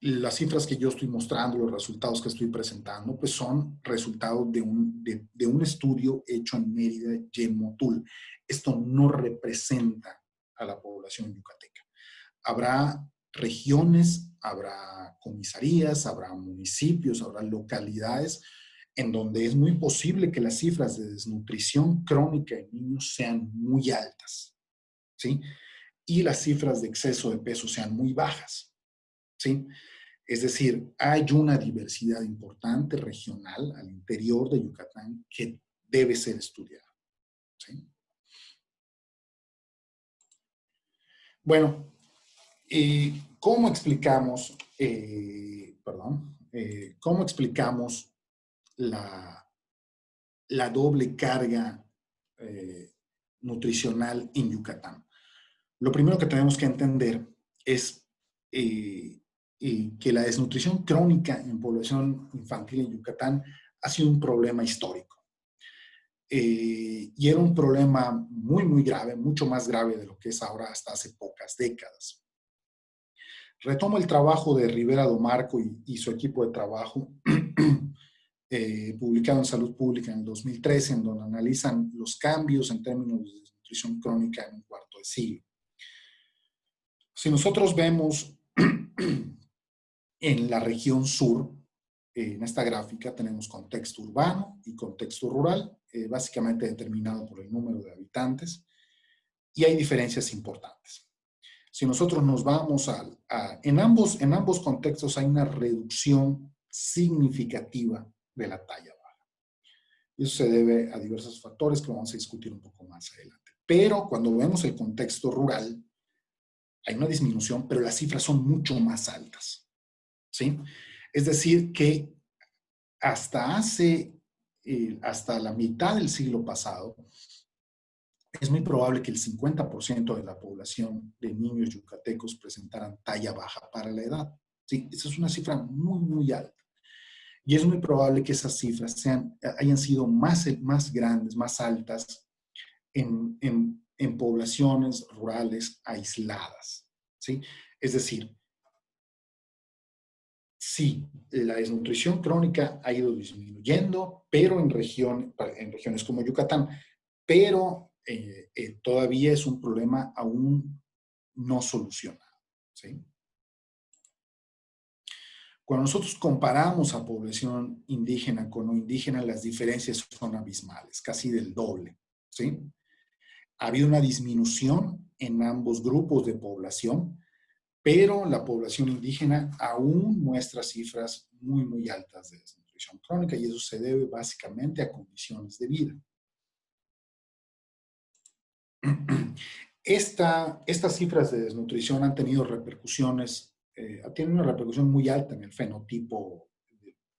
las cifras que yo estoy mostrando, los resultados que estoy presentando, pues son resultados de un estudio hecho en Mérida y en Motul. Esto no representa a la población yucateca. Habrá regiones, habrá comisarías, habrá municipios, habrá localidades en donde es muy posible que las cifras de desnutrición crónica en niños sean muy altas, ¿sí? Y las cifras de exceso de peso sean muy bajas, ¿sí? Es decir, hay una diversidad importante regional al interior de Yucatán que debe ser estudiada, ¿sí? Bueno, ¿cómo explicamos, cómo explicamos la doble carga nutricional en Yucatán? Lo primero que tenemos que entender es que la desnutrición crónica en población infantil en Yucatán ha sido un problema histórico. Y era un problema muy, muy grave, mucho más grave de lo que es ahora hasta hace pocas décadas. Retomo el trabajo de Rivera Domarco y su equipo de trabajo, publicado en Salud Pública en el 2013, en donde analizan los cambios en términos de desnutrición crónica en un cuarto de siglo. Si nosotros vemos en la región sur, en esta gráfica tenemos contexto urbano y contexto rural, básicamente determinado por el número de habitantes, y hay diferencias importantes. Si nosotros nos vamos en ambos contextos hay una reducción significativa de la talla baja. Eso se debe a diversos factores que vamos a discutir un poco más adelante. Pero cuando vemos el contexto rural, hay una disminución, pero las cifras son mucho más altas, ¿sí? Es decir, que hasta la mitad del siglo pasado, es muy probable que el 50% de la población de niños yucatecos presentaran talla baja para la edad. ¿Sí? Esa es una cifra muy, muy alta. Y es muy probable que esas cifras hayan sido más grandes, más altas en poblaciones rurales aisladas. ¿Sí? Es decir, sí, la desnutrición crónica ha ido disminuyendo, pero en regiones como Yucatán, pero todavía es un problema aún no solucionado, ¿sí? Cuando nosotros comparamos a población indígena con no indígena, las diferencias son abismales, casi del doble, ¿sí? Ha habido una disminución en ambos grupos de población, pero la población indígena aún muestra cifras muy, muy altas de desnutrición crónica y eso se debe básicamente a condiciones de vida. Estas cifras de desnutrición han tenido repercusiones, tienen una repercusión muy alta en el fenotipo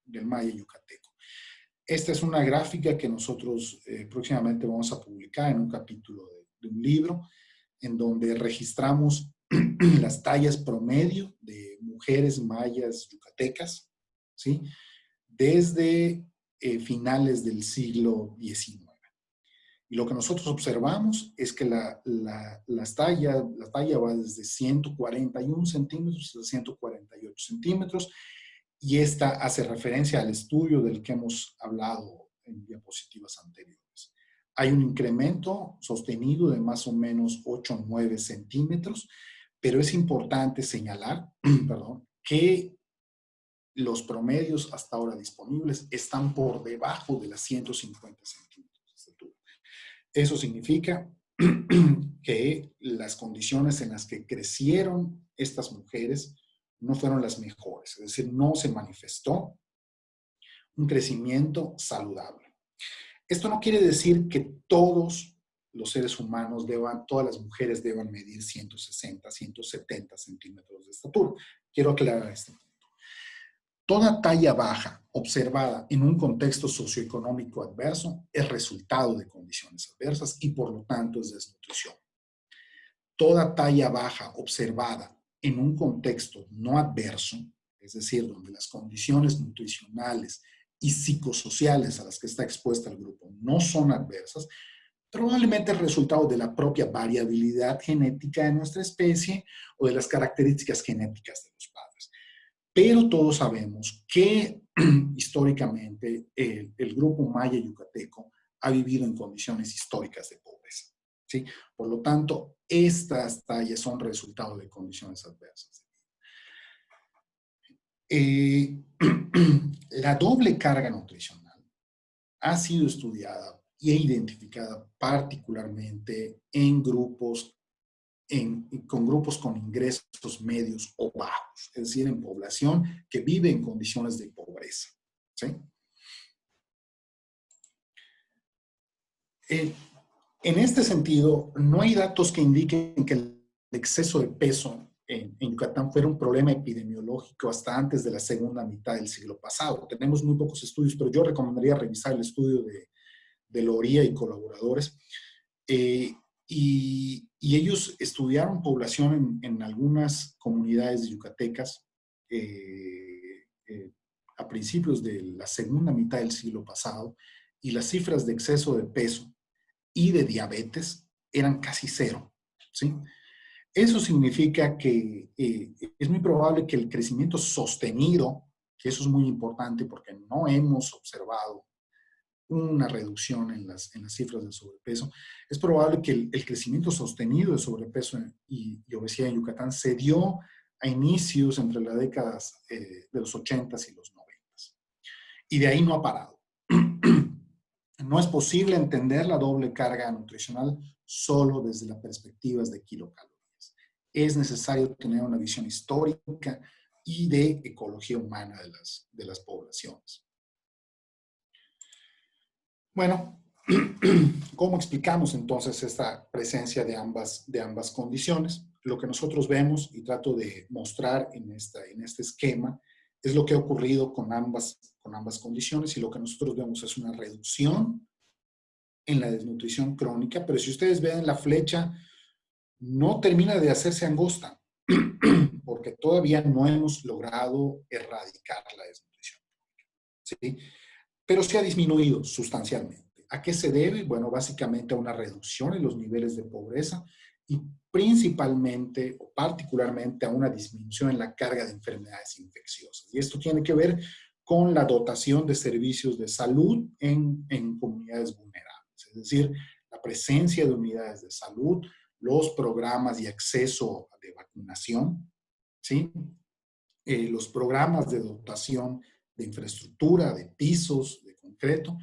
del maya yucateco. Esta es una gráfica que nosotros próximamente vamos a publicar en un capítulo de un libro, en donde registramos las tallas promedio de mujeres mayas yucatecas, ¿sí? Desde finales del siglo XIX. Y lo que nosotros observamos es que la talla va desde 141 centímetros a 148 centímetros, y esta hace referencia al estudio del que hemos hablado en diapositivas anteriores. Hay un incremento sostenido de más o menos 8 o 9 centímetros, pero es importante señalar que los promedios hasta ahora disponibles están por debajo de las 150 centímetros de estatura. Eso significa que las condiciones en las que crecieron estas mujeres no fueron las mejores, es decir, no se manifestó un crecimiento saludable. Esto no quiere decir que todos los seres humanos todas las mujeres deban medir 160, 170 centímetros de estatura. Quiero aclarar esto. Toda talla baja observada en un contexto socioeconómico adverso es resultado de condiciones adversas y por lo tanto es desnutrición. Toda talla baja observada en un contexto no adverso, es decir, donde las condiciones nutricionales y psicosociales a las que está expuesta el grupo no son adversas, probablemente es resultado de la propia variabilidad genética de nuestra especie o de las características genéticas de los padres. Pero todos sabemos que históricamente el grupo maya yucateco ha vivido en condiciones históricas de pobreza, ¿sí? Por lo tanto, estas tallas son resultado de condiciones adversas. La doble carga nutricional ha sido estudiada e identificada particularmente en grupos con grupos con ingresos medios o bajos, es decir, en población que vive en condiciones de pobreza, ¿sí? En este sentido, no hay datos que indiquen que el exceso de peso en Yucatán fuera un problema epidemiológico hasta antes de la segunda mitad del siglo pasado. Tenemos muy pocos estudios, pero yo recomendaría revisar el estudio de Loría y colaboradores. Y ellos estudiaron población en algunas comunidades yucatecas a principios de la segunda mitad del siglo pasado, y las cifras de exceso de peso y de diabetes eran casi cero, ¿sí? Eso significa que es muy probable que el crecimiento sostenido, que eso es muy importante porque no hemos observado una reducción en las cifras de sobrepeso, es probable que el crecimiento sostenido de sobrepeso y obesidad en Yucatán se dio a inicios entre las décadas de los 80s y los 90s. Y de ahí no ha parado. No es posible entender la doble carga nutricional solo desde las perspectivas de kilocalorías. Es necesario tener una visión histórica y de ecología humana de las poblaciones. Bueno, ¿cómo explicamos entonces esta presencia de ambas condiciones? Lo que nosotros vemos y trato de mostrar en este esquema es lo que ha ocurrido con ambas condiciones, y lo que nosotros vemos es una reducción en la desnutrición crónica, pero si ustedes ven la flecha, no termina de hacerse angosta porque todavía no hemos logrado erradicar la desnutrición crónica, ¿sí? Pero se ha disminuido sustancialmente. ¿A qué se debe? Bueno, básicamente a una reducción en los niveles de pobreza y principalmente o particularmente a una disminución en la carga de enfermedades infecciosas. Y esto tiene que ver con la dotación de servicios de salud en comunidades vulnerables, es decir, la presencia de unidades de salud, los programas de acceso de vacunación, ¿sí? Los programas de dotación de infraestructura, de pisos, de concreto.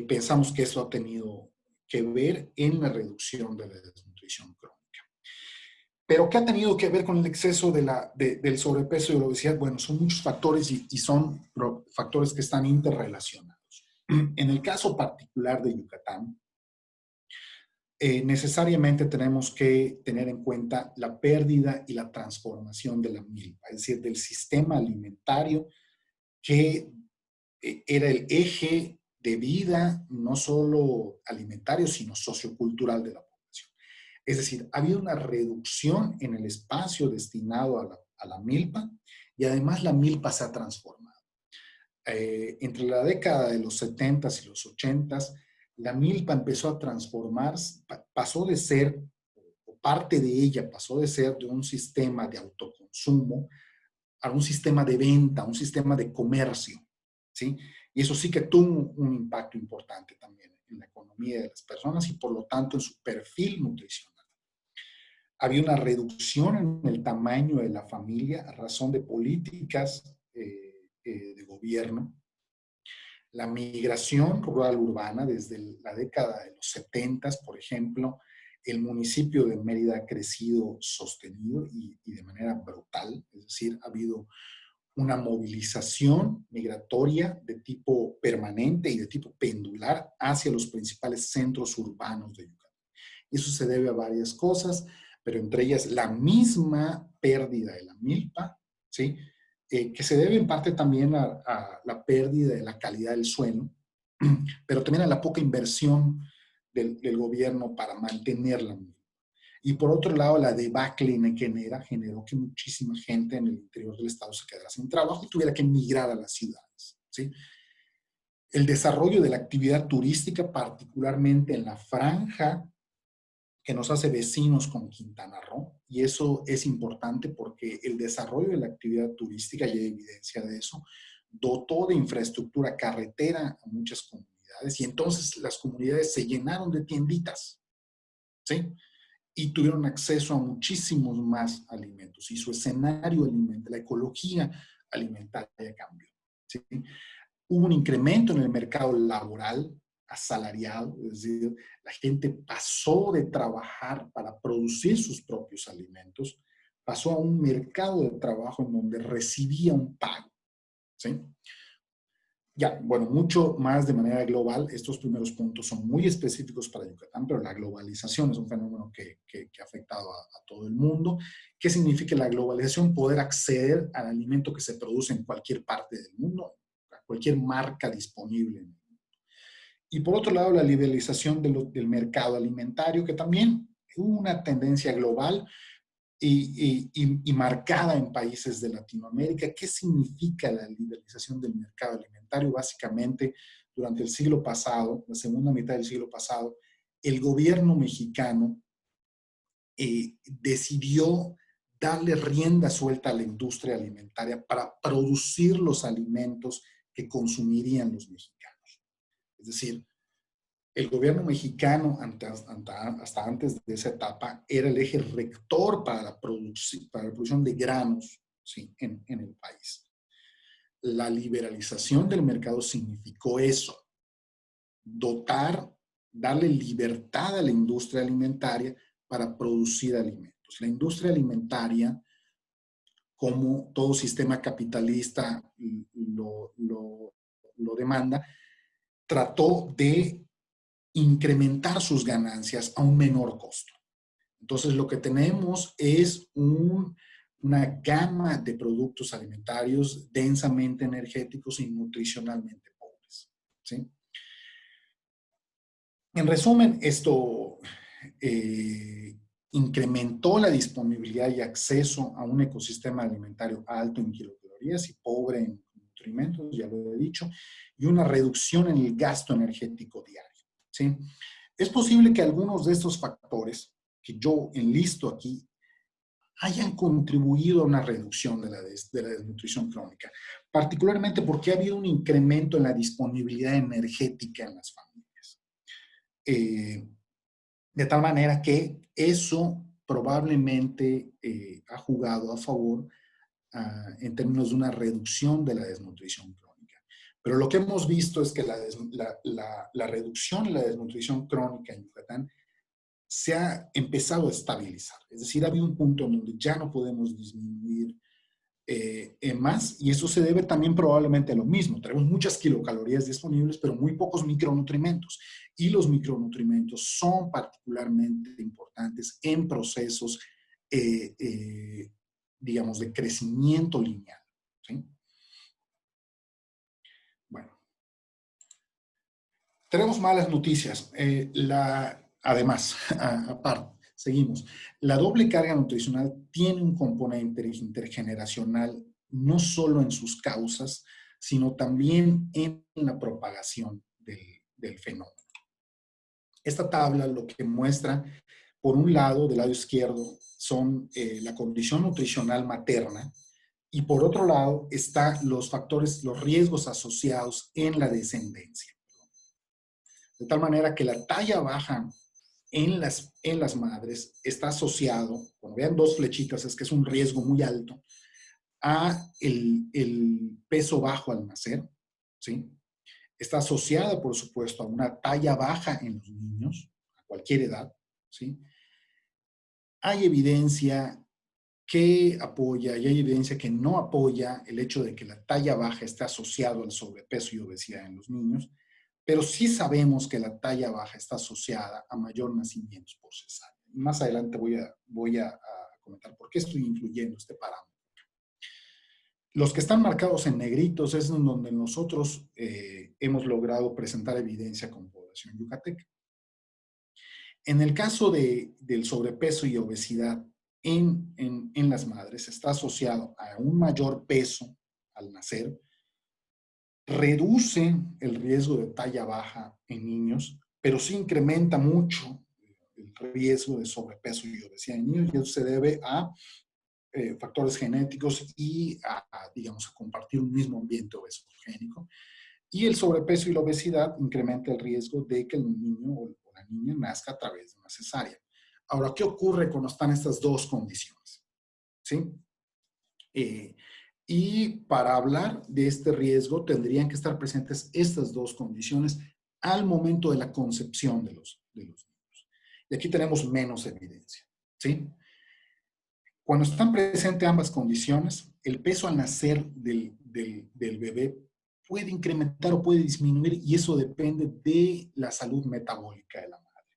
Pensamos que eso ha tenido que ver en la reducción de la desnutrición crónica. Pero ¿qué ha tenido que ver con el exceso del sobrepeso y la obesidad? Bueno, son muchos factores y son factores que están interrelacionados. En el caso particular de Yucatán, necesariamente tenemos que tener en cuenta la pérdida y la transformación de la milpa, es decir, del sistema alimentario que era el eje de vida, no solo alimentario, sino sociocultural de la población. Es decir, ha habido una reducción en el espacio destinado a la milpa, y además la milpa se ha transformado. Entre la década de los 70s y los 80s, la milpa empezó a transformarse, pasó de ser, o parte de ella pasó de ser de un sistema de autoconsumo a un sistema de venta, a un sistema de comercio, ¿sí? Y eso sí que tuvo un impacto importante también en la economía de las personas y por lo tanto en su perfil nutricional. Había una reducción en el tamaño de la familia a razón de políticas de gobierno. La migración rural urbana desde la década de los 70, por ejemplo, El municipio de Mérida ha crecido sostenido y de manera brutal, es decir, ha habido una movilización migratoria de tipo permanente y de tipo pendular hacia los principales centros urbanos de Yucatán. Eso se debe a varias cosas, pero entre ellas la misma pérdida de la milpa, ¿sí? Que se debe en parte también a la pérdida de la calidad del suelo, pero también a la poca inversión del gobierno para mantener la milpa. Y por otro lado, la debacle nequenera generó que muchísima gente en el interior del estado se quedara sin trabajo y tuviera que emigrar a las ciudades, ¿sí? El desarrollo de la actividad turística, particularmente en la franja que nos hace vecinos con Quintana Roo, y eso es importante porque el desarrollo de la actividad turística, y hay evidencia de eso, dotó de infraestructura carretera a muchas comunidades, y entonces las comunidades se llenaron de tienditas, ¿sí? Y tuvieron acceso a muchísimos más alimentos, y su escenario alimentario, la ecología alimentaria cambió, ¿sí? Hubo un incremento en el mercado laboral asalariado, es decir, la gente pasó de trabajar para producir sus propios alimentos, pasó a un mercado de trabajo en donde recibía un pago, ¿sí? Ya, bueno, mucho más de manera global. Estos primeros puntos son muy específicos para Yucatán, pero la globalización es un fenómeno que ha afectado a todo el mundo. ¿Qué significa la globalización? Poder acceder al alimento que se produce en cualquier parte del mundo, a cualquier marca disponible. Y por otro lado, la liberalización del mercado alimentario, que también hubo una tendencia global y marcada en países de Latinoamérica. ¿Qué significa la liberalización del mercado alimentario? Básicamente, durante el siglo pasado, la segunda mitad del siglo pasado, el gobierno mexicano decidió darle rienda suelta a la industria alimentaria para producir los alimentos que consumirían los mexicanos. Es decir, el gobierno mexicano, hasta antes de esa etapa, era el eje rector para la producción de granos, ¿sí? en el país. La liberalización del mercado significó eso, darle libertad a la industria alimentaria para producir alimentos. La industria alimentaria, como todo sistema capitalista lo demanda, trató de incrementar sus ganancias a un menor costo. Entonces, lo que tenemos es una gama de productos alimentarios densamente energéticos y nutricionalmente pobres, ¿sí? En resumen, esto incrementó la disponibilidad y acceso a un ecosistema alimentario alto en kilocalorías y pobre en nutrimentos, ya lo he dicho, y una reducción en el gasto energético diario, ¿sí? Es posible que algunos de estos factores que yo enlisto aquí hayan contribuido a una reducción de la desnutrición crónica, particularmente porque ha habido un incremento en la disponibilidad energética en las familias. De tal manera que eso probablemente ha jugado a favor en términos de una reducción de la desnutrición crónica. Pero lo que hemos visto es que la reducción de la desnutrición crónica en Yucatán se ha empezado a estabilizar. Es decir, ha habido un punto en donde ya no podemos disminuir más, y eso se debe también probablemente a lo mismo. Tenemos muchas kilocalorías disponibles, pero muy pocos micronutrimentos. Y los micronutrimentos son particularmente importantes en procesos, digamos, de crecimiento lineal, ¿sí? Bueno, tenemos malas noticias. Además, aparte, seguimos. La doble carga nutricional tiene un componente intergeneracional, no solo en sus causas, sino también en la propagación del fenómeno. Esta tabla lo que muestra, por un lado, del lado izquierdo, son la condición nutricional materna, y por otro lado están los factores, los riesgos asociados en la descendencia. De tal manera que la talla baja en las madres está asociado, cuando vean dos flechitas, es que es un riesgo muy alto, a el peso bajo al nacer, ¿sí? Está asociada, por supuesto, a una talla baja en los niños, a cualquier edad, ¿sí? Hay evidencia que apoya y hay evidencia que no apoya el hecho de que la talla baja está asociado al sobrepeso y obesidad en los niños, pero sí sabemos que la talla baja está asociada a mayor nacimientos por cesárea. Más adelante voy a comentar por qué estoy incluyendo este parámetro. Los que están marcados en negritos es en donde nosotros hemos logrado presentar evidencia con población yucateca. En el caso del sobrepeso y obesidad en las madres, está asociado a un mayor peso al nacer, reduce el riesgo de talla baja en niños, pero sí incrementa mucho el riesgo de sobrepeso y obesidad en niños, y eso se debe a factores genéticos y digamos, a compartir un mismo ambiente obesogénico. Y el sobrepeso y la obesidad incrementa el riesgo de que el niño o la niña nazca a través de una cesárea. Ahora, ¿qué ocurre cuando están estas dos condiciones? ¿Sí? Y para hablar de este riesgo tendrían que estar presentes estas dos condiciones al momento de la concepción de los niños. Y aquí tenemos menos evidencia. ¿Sí? Cuando están presentes ambas condiciones, el peso al nacer del bebé puede incrementar o puede disminuir, y eso depende de la salud metabólica de la madre.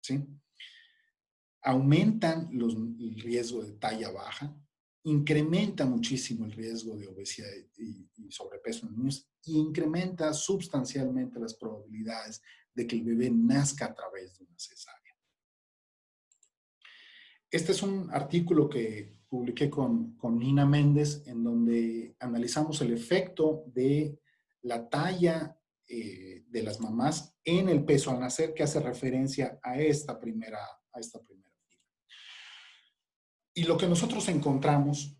¿Sí? Aumentan el riesgo de talla baja, incrementa muchísimo el riesgo de obesidad y sobrepeso en niños, y incrementa sustancialmente las probabilidades de que el bebé nazca a través de una cesárea. Este es un artículo que publiqué con Nina Méndez, en donde analizamos el efecto de la talla de las mamás en el peso al nacer, que hace referencia a esta primera fila. Y lo que nosotros encontramos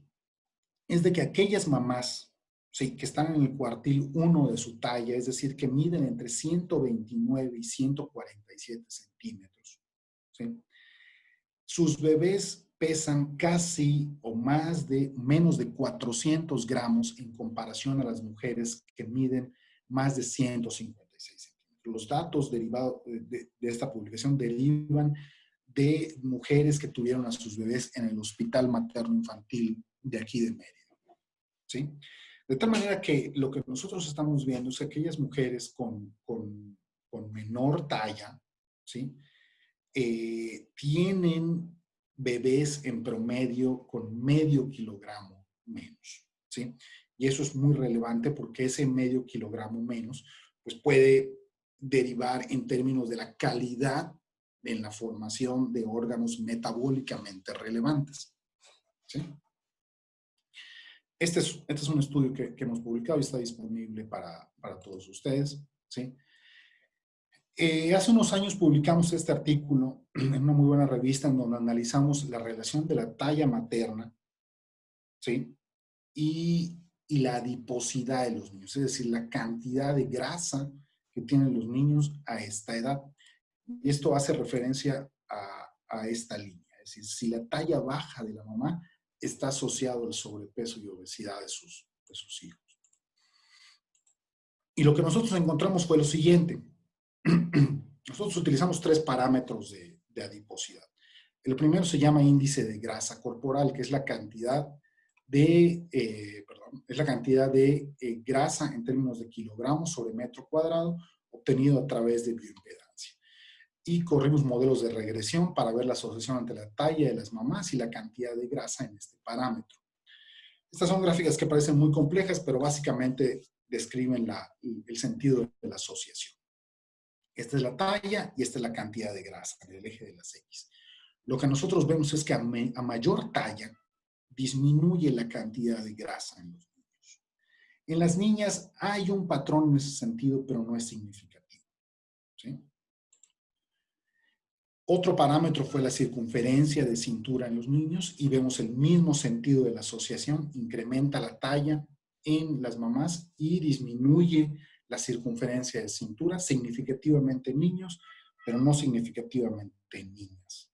es de que aquellas mamás, sí, que están en el cuartil 1 de su talla, es decir, que miden entre 129 y 147 centímetros, ¿sí? Sus bebés pesan casi o menos de 400 gramos en comparación a las mujeres que miden más de 156 centímetros. Los datos derivados de esta publicación derivan de mujeres que tuvieron a sus bebés en el Hospital Materno Infantil de aquí de Mérida. ¿Sí? De tal manera que lo que nosotros estamos viendo es que aquellas mujeres con menor talla, ¿sí? Tienen bebés en promedio con medio kilogramo menos, ¿sí? Y eso es muy relevante porque ese medio kilogramo menos pues puede derivar en términos de la calidad en la formación de órganos metabólicamente relevantes, ¿sí? Este es un estudio que hemos publicado y está disponible para todos ustedes, ¿sí? Hace unos años publicamos este artículo en una muy buena revista en donde analizamos la relación de la talla materna, ¿sí? Y la adiposidad de los niños, es decir, la cantidad de grasa que tienen los niños a esta edad. Y esto hace referencia a esta línea, es decir, si la talla baja de la mamá está asociado al sobrepeso y obesidad de sus hijos. Y lo que nosotros encontramos fue lo siguiente. Nosotros utilizamos 3 parámetros de adiposidad. El primero se llama índice de grasa corporal, que es la cantidad de grasa en términos de kilogramos sobre metro cuadrado obtenido a través de bioimpedancia. Y corrimos modelos de regresión para ver la asociación entre la talla de las mamás y la cantidad de grasa en este parámetro. Estas son gráficas que parecen muy complejas, pero básicamente describen el sentido de la asociación. Esta es la talla y esta es la cantidad de grasa en el eje de las X. Lo que nosotros vemos es que a mayor talla disminuye la cantidad de grasa en los niños. En las niñas hay un patrón en ese sentido, pero no es significativo, ¿sí? Otro parámetro fue la circunferencia de cintura en los niños y vemos el mismo sentido de la asociación. Incrementa la talla en las mamás y disminuye la circunferencia de cintura significativamente en niños, pero no significativamente en niñas.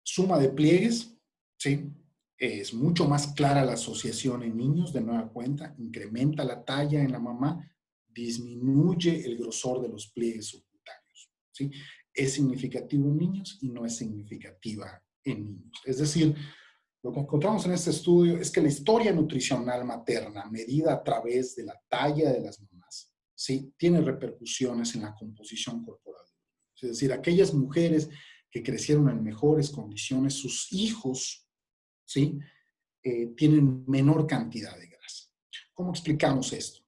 Suma de pliegues, ¿sí? Es mucho más clara la asociación en niños, de nueva cuenta, incrementa la talla en la mamá, disminuye el grosor de los pliegues subcutáneos, ¿sí? es significativo en niños y no es significativa en niños. Es decir, lo que encontramos en este estudio es que la historia nutricional materna, medida a través de la talla de las mamás, ¿sí?, tiene repercusiones en la composición corporal. Es decir, aquellas mujeres que crecieron en mejores condiciones, sus hijos, ¿sí?, tienen menor cantidad de grasa. ¿Cómo explicamos esto?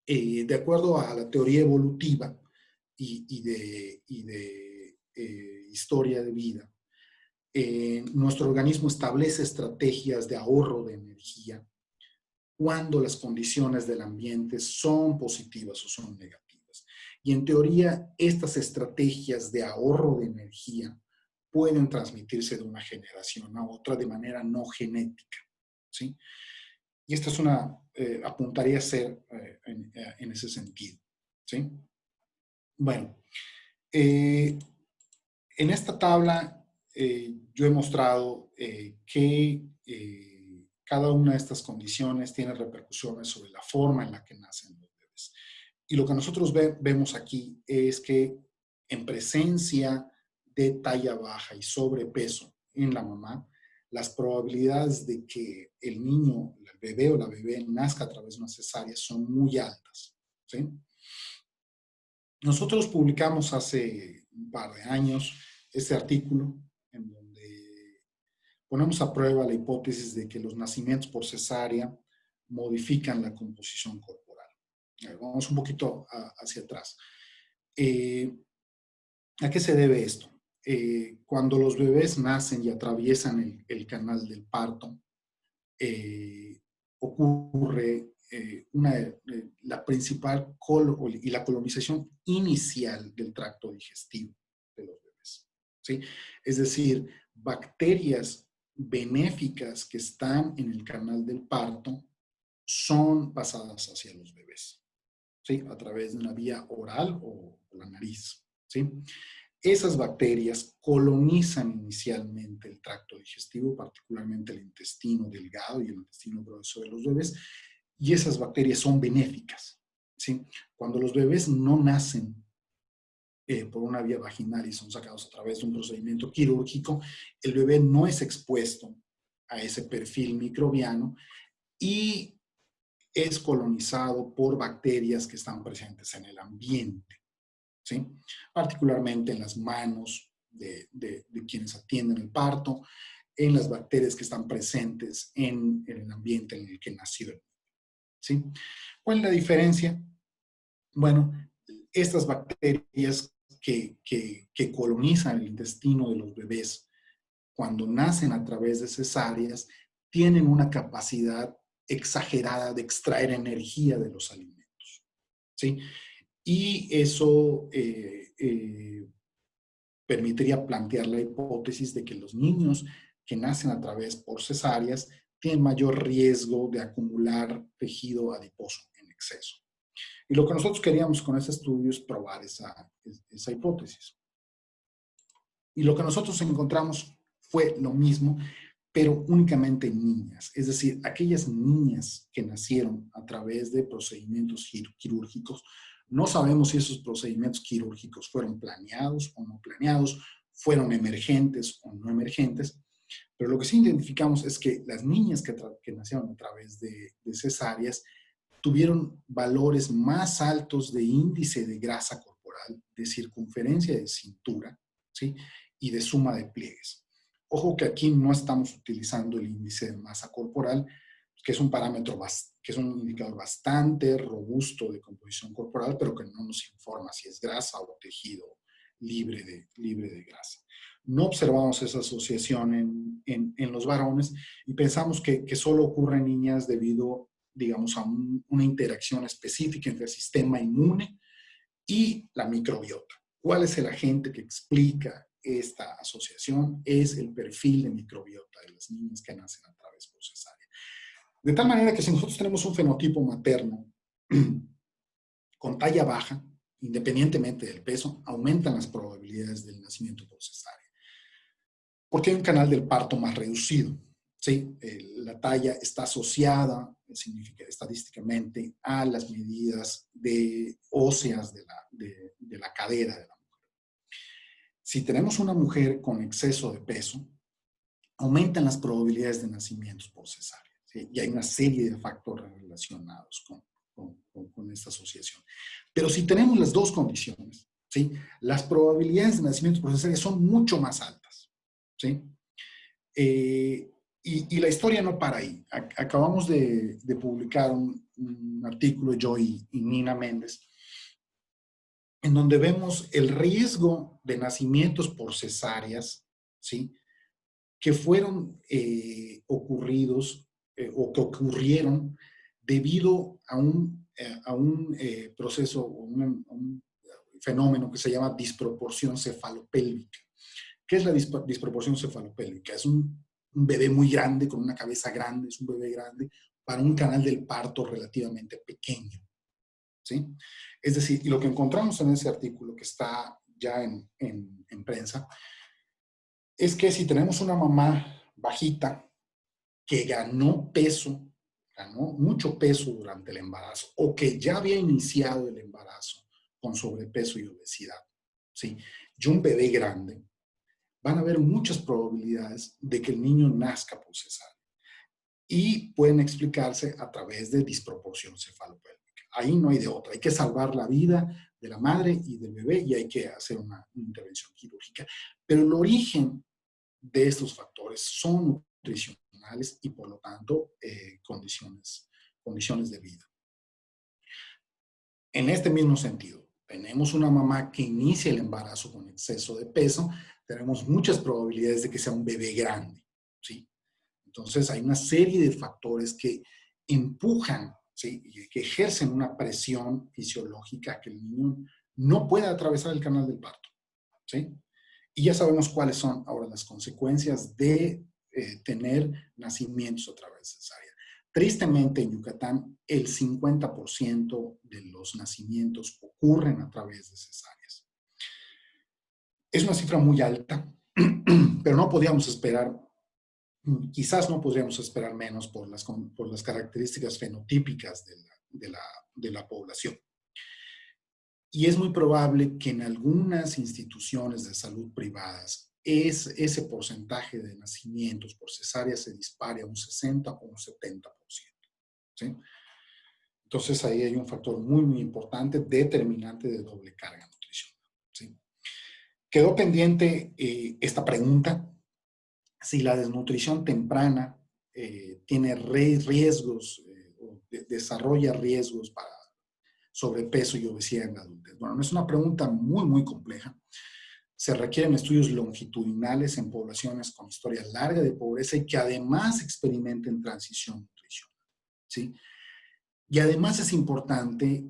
De acuerdo a la teoría evolutiva y de historia de vida, nuestro organismo establece estrategias de ahorro de energía cuando las condiciones del ambiente son positivas o son negativas. Y en teoría, estas estrategias de ahorro de energía pueden transmitirse de una generación a otra de manera no genética, ¿sí? Y esta es apuntaría a ser en ese sentido, ¿sí? Bueno, en esta tabla yo he mostrado que cada una de estas condiciones tiene repercusiones sobre la forma en la que nacen los bebés. Y lo que nosotros vemos aquí es que en presencia de talla baja y sobrepeso en la mamá, las probabilidades de que el niño, el bebé o la bebé nazca a través de una cesárea son muy altas, ¿sí? Nosotros publicamos hace un par de años este artículo en donde ponemos a prueba la hipótesis de que los nacimientos por cesárea modifican la composición corporal. Vamos un poquito hacia atrás. ¿A qué se debe esto? Cuando los bebés nacen y atraviesan el canal del parto, ocurre la principal y la colonización inicial del tracto digestivo de los bebés, ¿sí? Es decir, bacterias benéficas que están en el canal del parto son pasadas hacia los bebés, ¿sí?, a través de una vía oral o la nariz, ¿sí? Esas bacterias colonizan inicialmente el tracto digestivo, particularmente el intestino delgado y el intestino grueso de los bebés, y esas bacterias son benéficas, ¿sí? Cuando los bebés no nacen por una vía vaginal y son sacados a través de un procedimiento quirúrgico, el bebé no es expuesto a ese perfil microbiano y es colonizado por bacterias que están presentes en el ambiente, ¿sí? Particularmente en las manos de quienes atienden el parto, en las bacterias que están presentes en el ambiente en el que nació el niño, ¿sí? ¿Cuál es la diferencia? Bueno, estas bacterias que colonizan el intestino de los bebés cuando nacen a través de cesáreas tienen una capacidad exagerada de extraer energía de los alimentos, ¿sí? Y eso permitiría plantear la hipótesis de que los niños que nacen a través por cesáreas tienen mayor riesgo de acumular tejido adiposo en exceso. Y lo que nosotros queríamos con ese estudio es probar esa hipótesis. Y lo que nosotros encontramos fue lo mismo, pero únicamente en niñas. Es decir, aquellas niñas que nacieron a través de procedimientos quirúrgicos. No sabemos si esos procedimientos quirúrgicos fueron planeados o no planeados, fueron emergentes o no emergentes, pero lo que sí identificamos es que las niñas que nacieron a través de cesáreas tuvieron valores más altos de índice de grasa corporal, de circunferencia de cintura, ¿sí?, y de suma de pliegues. Ojo que aquí no estamos utilizando el índice de masa corporal, que es un parámetro, que es un indicador bastante robusto de composición corporal, pero que no nos informa si es grasa o tejido libre de grasa. No observamos esa asociación en los varones y pensamos que solo ocurre en niñas debido, digamos, a una interacción específica entre el sistema inmune y la microbiota. ¿Cuál es el agente que explica esta asociación? Es el perfil de microbiota de las niñas que nacen a través por cesárea. De tal manera que si nosotros tenemos un fenotipo materno con talla baja, independientemente del peso, aumentan las probabilidades del nacimiento por cesárea. Porque hay un canal del parto más reducido, ¿sí? La talla está asociada, significa estadísticamente, a las medidas óseas de la cadera de la mujer. si tenemos una mujer con exceso de peso, aumentan las probabilidades de nacimientos por cesárea, ¿sí? Y hay una serie de factores relacionados con esta asociación. Pero si tenemos las dos condiciones, ¿sí? Las probabilidades de nacimientos por cesárea son mucho más altas, ¿sí? Y la historia no para ahí. Acabamos de publicar un artículo, yo y Nina Méndez, en donde vemos el riesgo de nacimientos por cesáreas, ¿sí? Que fueron ocurridos o que ocurrieron debido a un proceso, un fenómeno que se llama disproporción cefalopélvica. ¿Qué es la disproporción cefalopélvica? Es un bebé muy grande, con una cabeza grande, es un bebé grande, para un canal del parto relativamente pequeño, ¿sí? Es decir, y lo que encontramos en ese artículo que está ya en prensa, es que si tenemos una mamá bajita que ganó peso, ganó mucho peso durante el embarazo, o que ya había iniciado el embarazo con sobrepeso y obesidad, ¿sí? Y un bebé grande, van a haber muchas probabilidades de que el niño nazca por cesárea. Y pueden explicarse a través de disproporción cefalopélvica. Ahí no hay de otra. Hay que salvar la vida de la madre y del bebé y hay que hacer una intervención quirúrgica. Pero el origen de estos factores son nutricionales y por lo tanto condiciones de vida. En este mismo sentido, tenemos una mamá que inicia el embarazo con exceso de peso, tenemos muchas probabilidades de que sea un bebé grande, ¿sí? Entonces hay una serie de factores que empujan, ¿sí? Y que ejercen una presión fisiológica que el niño no pueda atravesar el canal del parto, ¿sí? Y ya sabemos cuáles son ahora las consecuencias de tener nacimientos a través de cesárea. Tristemente, en Yucatán, el 50% de los nacimientos ocurren a través de cesáreas. Es una cifra muy alta, pero no podíamos esperar, quizás no podríamos esperar menos por las características fenotípicas de la población. Y es muy probable que en algunas instituciones de salud privadas ese porcentaje de nacimientos por cesárea se dispare a un 60 o un 70%. ¿Sí? Entonces ahí hay un factor muy, muy importante, determinante de doble carga nutricional. ¿Sí? Quedó pendiente esta pregunta, si la desnutrición temprana tiene riesgos o desarrolla riesgos para sobrepeso y obesidad en la adultez. Bueno, es una pregunta muy, muy compleja. Se requieren estudios longitudinales en poblaciones con historia larga de pobreza y que además experimenten transición nutricional, ¿sí? Y además es importante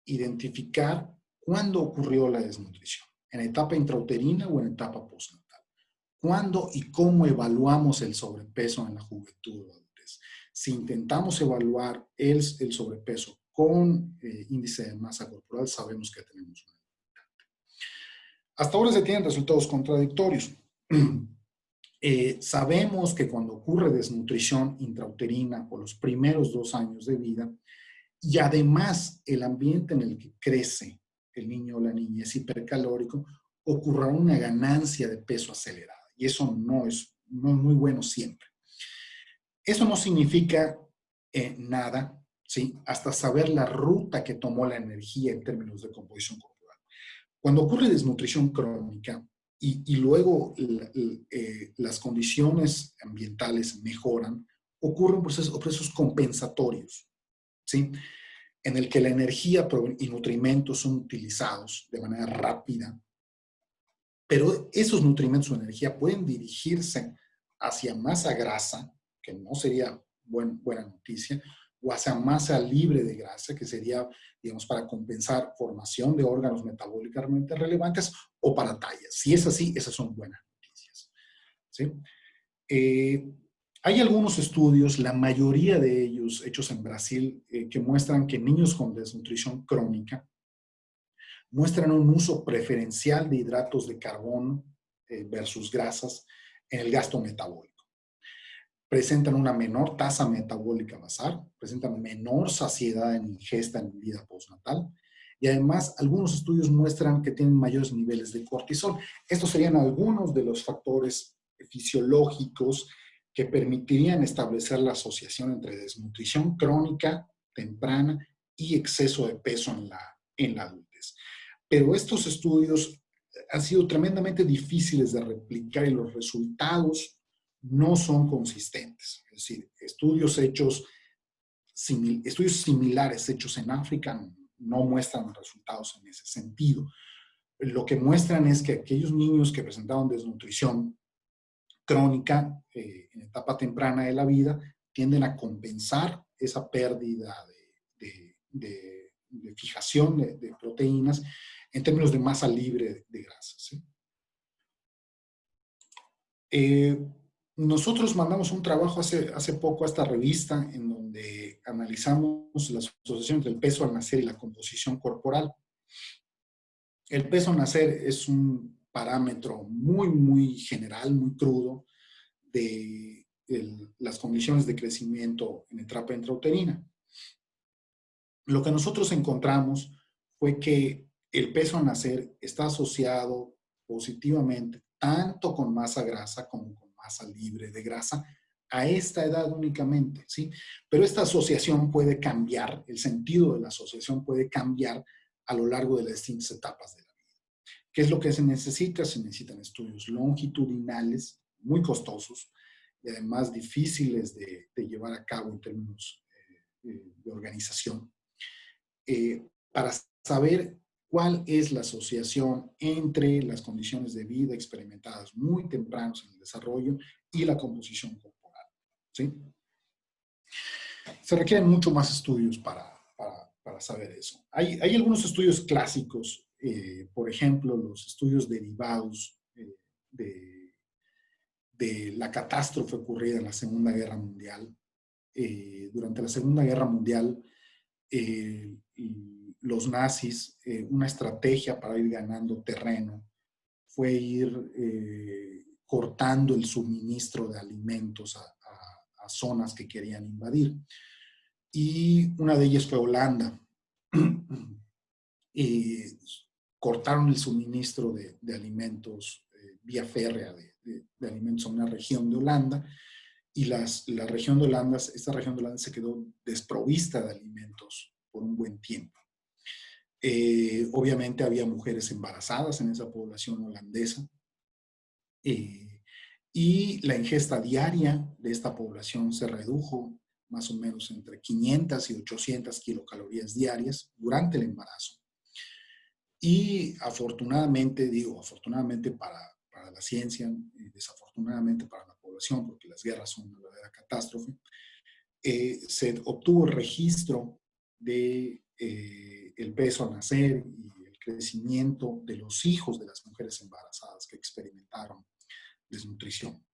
identificar cuándo ocurrió la desnutrición, en etapa intrauterina o en etapa postnatal. ¿Cuándo y cómo evaluamos el sobrepeso en la juventud o adultez? Si intentamos evaluar el sobrepeso con índice de masa corporal, sabemos que tenemos una limitante. Hasta ahora se tienen resultados contradictorios. Sabemos que cuando ocurre desnutrición intrauterina por los primeros 2 años de vida, y además el ambiente en el que crece el niño o la niña es hipercalórico, ocurrirá una ganancia de peso acelerada. Y eso no es muy bueno siempre. Eso no significa nada, ¿sí? Hasta saber la ruta que tomó la energía en términos de composición corporal. Cuando ocurre desnutrición crónica y luego las condiciones ambientales mejoran, ocurren procesos compensatorios, ¿sí? En el que la energía y nutrimentos son utilizados de manera rápida, pero esos nutrimentos o energía pueden dirigirse hacia masa grasa, que no sería buena noticia, o hacia masa libre de grasa, que sería, digamos, para compensar formación de órganos metabólicamente relevantes o para tallas. Si es así, esas son buenas noticias, ¿sí? Hay algunos estudios, la mayoría de ellos hechos en Brasil, que muestran que niños con desnutrición crónica muestran un uso preferencial de hidratos de carbono versus grasas en el gasto metabólico. Presentan una menor tasa metabólica basal, presentan menor saciedad en ingesta en vida postnatal y además algunos estudios muestran que tienen mayores niveles de cortisol. Estos serían algunos de los factores fisiológicos que permitirían establecer la asociación entre desnutrición crónica, temprana y exceso de peso en la adultez. Pero estos estudios han sido tremendamente difíciles de replicar y los resultados no son consistentes. Es decir, estudios similares hechos en África no muestran resultados en ese sentido. Lo que muestran es que aquellos niños que presentaban desnutrición crónica en etapa temprana de la vida tienden a compensar esa pérdida de fijación de proteínas en términos de masa libre de grasas. ¿Sí? Nosotros mandamos un trabajo hace poco a esta revista en donde analizamos la asociación entre el peso al nacer y la composición corporal. El peso al nacer es un parámetro muy, muy general, muy crudo de las condiciones de crecimiento en etapa intrauterina. Lo que nosotros encontramos fue que el peso al nacer está asociado positivamente tanto con masa grasa como con masa libre de grasa a esta edad únicamente, ¿sí? Pero esta asociación puede cambiar, el sentido de la asociación puede cambiar a lo largo de las distintas etapas de la vida. ¿Qué es lo que se necesita? Se necesitan estudios longitudinales, muy costosos y además difíciles de llevar a cabo en términos de organización, para saber cuál es la asociación entre las condiciones de vida experimentadas muy tempranos en el desarrollo y la composición corporal. ¿Sí? Se requieren mucho más estudios para saber eso. Hay algunos estudios clásicos, por ejemplo, los estudios derivados de la catástrofe ocurrida en la Segunda Guerra Mundial. Durante la Segunda Guerra Mundial, los nazis, una estrategia para ir ganando terreno fue ir cortando el suministro de alimentos a zonas que querían invadir. Y una de ellas fue Holanda. Cortaron el suministro de alimentos vía férrea, de alimentos a una región de Holanda, y esta región de Holanda se quedó desprovista de alimentos por un buen tiempo. Obviamente había mujeres embarazadas en esa población holandesa, y la ingesta diaria de esta población se redujo más o menos entre 500 y 800 kilocalorías diarias durante el embarazo. Y afortunadamente, afortunadamente para la ciencia y desafortunadamente para la población, porque las guerras son una verdadera catástrofe, se obtuvo el registro de el peso al nacer y el crecimiento de los hijos de las mujeres embarazadas que experimentaron desnutrición.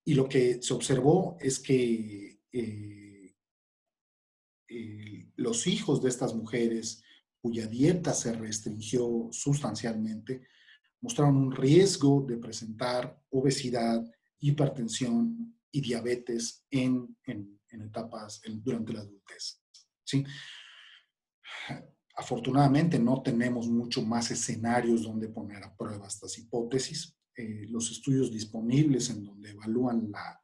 Y lo que se observó es que los hijos de estas mujeres cuya dieta se restringió sustancialmente mostraron un riesgo de presentar obesidad, hipertensión y diabetes durante la adultez. ¿Sí? Afortunadamente no tenemos mucho más escenarios donde poner a prueba estas hipótesis. Los estudios disponibles en donde evalúan la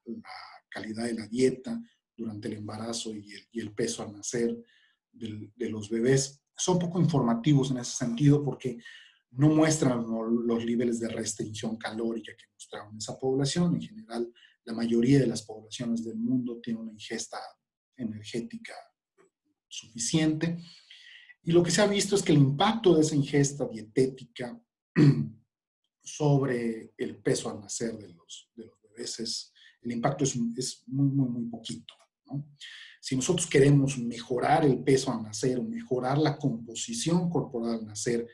calidad de la dieta durante el embarazo y el peso al nacer de los bebés son poco informativos en ese sentido porque no muestran los niveles de restricción calórica que mostraron esa población. En general, la mayoría de las poblaciones del mundo tiene una ingesta energética suficiente. Y lo que se ha visto es que el impacto de esa ingesta dietética sobre el peso al nacer de los bebés, el impacto es muy, muy, muy poquito, ¿no? Si nosotros queremos mejorar el peso al nacer o mejorar la composición corporal al nacer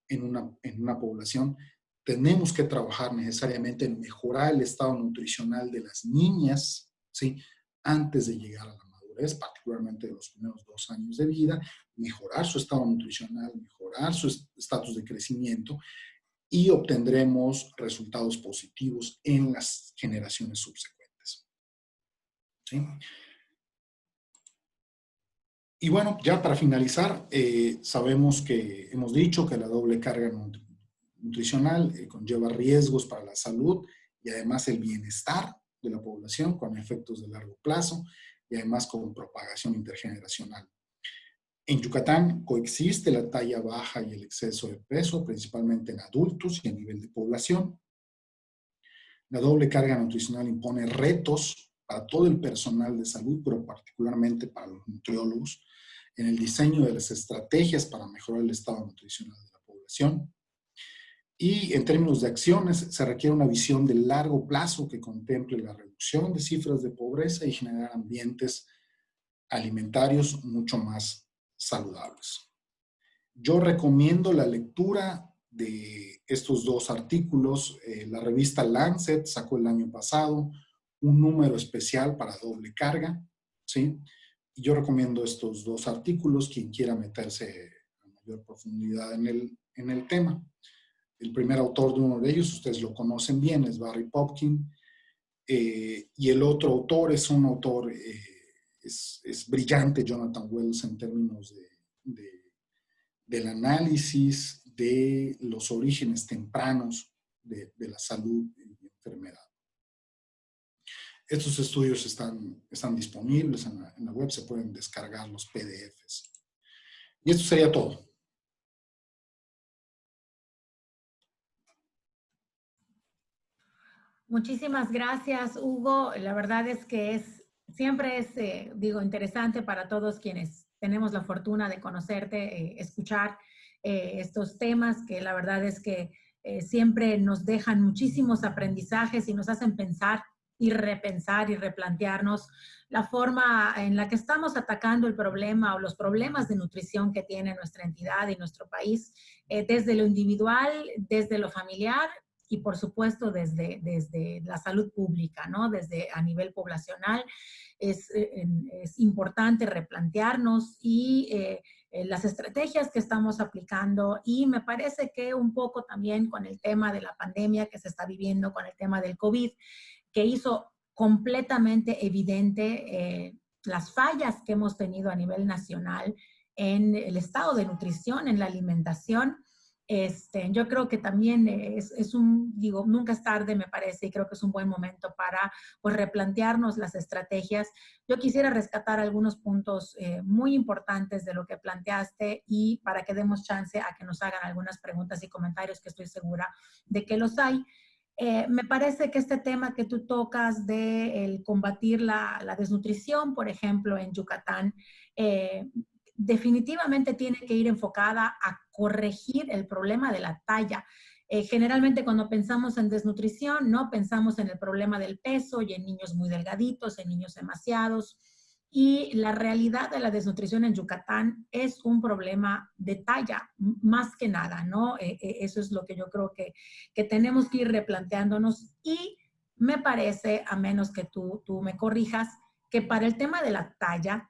en una población, tenemos que trabajar necesariamente en mejorar el estado nutricional de las niñas, ¿sí? Antes de llegar a la madurez, particularmente de los primeros 2 años de vida, mejorar su estado nutricional, mejorar su estatus de crecimiento y obtendremos resultados positivos en las generaciones subsecuentes. ¿Sí? Y bueno, ya para finalizar, sabemos que hemos dicho que la doble carga nutricional conlleva riesgos para la salud y además el bienestar de la población con efectos de largo plazo y además con propagación intergeneracional. En Yucatán coexiste la talla baja y el exceso de peso, principalmente en adultos y a nivel de población. La doble carga nutricional impone retos para todo el personal de salud, pero particularmente para los nutriólogos, en el diseño de las estrategias para mejorar el estado nutricional de la población. Y en términos de acciones, se requiere una visión de largo plazo que contemple la reducción de cifras de pobreza y generar ambientes alimentarios mucho más saludables. Yo recomiendo la lectura de estos dos artículos. La revista Lancet sacó el año pasado un número especial para doble carga, ¿sí? Y yo recomiendo estos dos artículos, quien quiera meterse a mayor profundidad en el tema. El primer autor de uno de ellos, ustedes lo conocen bien, es Barry Popkin, y el otro autor es un autor, es brillante, Jonathan Wells, en términos del análisis de los orígenes tempranos de la salud y enfermedad. Estos estudios están disponibles en la web, se pueden descargar los PDFs. Y esto sería todo. Muchísimas gracias, Hugo. La verdad es que siempre es, digo, interesante para todos quienes tenemos la fortuna de conocerte, escuchar estos temas que la verdad es que siempre nos dejan muchísimos aprendizajes y nos hacen pensar y repensar y replantearnos la forma en la que estamos atacando el problema o los problemas de nutrición que tiene nuestra entidad y nuestro país, desde lo individual, desde lo familiar y por supuesto desde la salud pública, ¿no? Desde a nivel poblacional es importante replantearnos y las estrategias que estamos aplicando y me parece que un poco también con el tema de la pandemia que se está viviendo, con el tema del COVID, que hizo completamente evidente las fallas que hemos tenido a nivel nacional en el estado de nutrición, en la alimentación. Yo creo que también digo, nunca es tarde, me parece, y creo que es un buen momento para pues, replantearnos las estrategias. Yo quisiera rescatar algunos puntos muy importantes de lo que planteaste y para que demos chance a que nos hagan algunas preguntas y comentarios que estoy segura de que los hay. Me parece que este tema que tú tocas de el combatir la desnutrición, por ejemplo, en Yucatán, definitivamente tiene que ir enfocada a corregir el problema de la talla. Generalmente cuando pensamos en desnutrición, no pensamos en el problema del peso y en niños muy delgaditos, en niños demasiados. Y la realidad de la desnutrición en Yucatán es un problema de talla, más que nada, ¿no? Eso es lo que yo creo que tenemos que ir replanteándonos y me parece, a menos que tú me corrijas, que para el tema de la talla,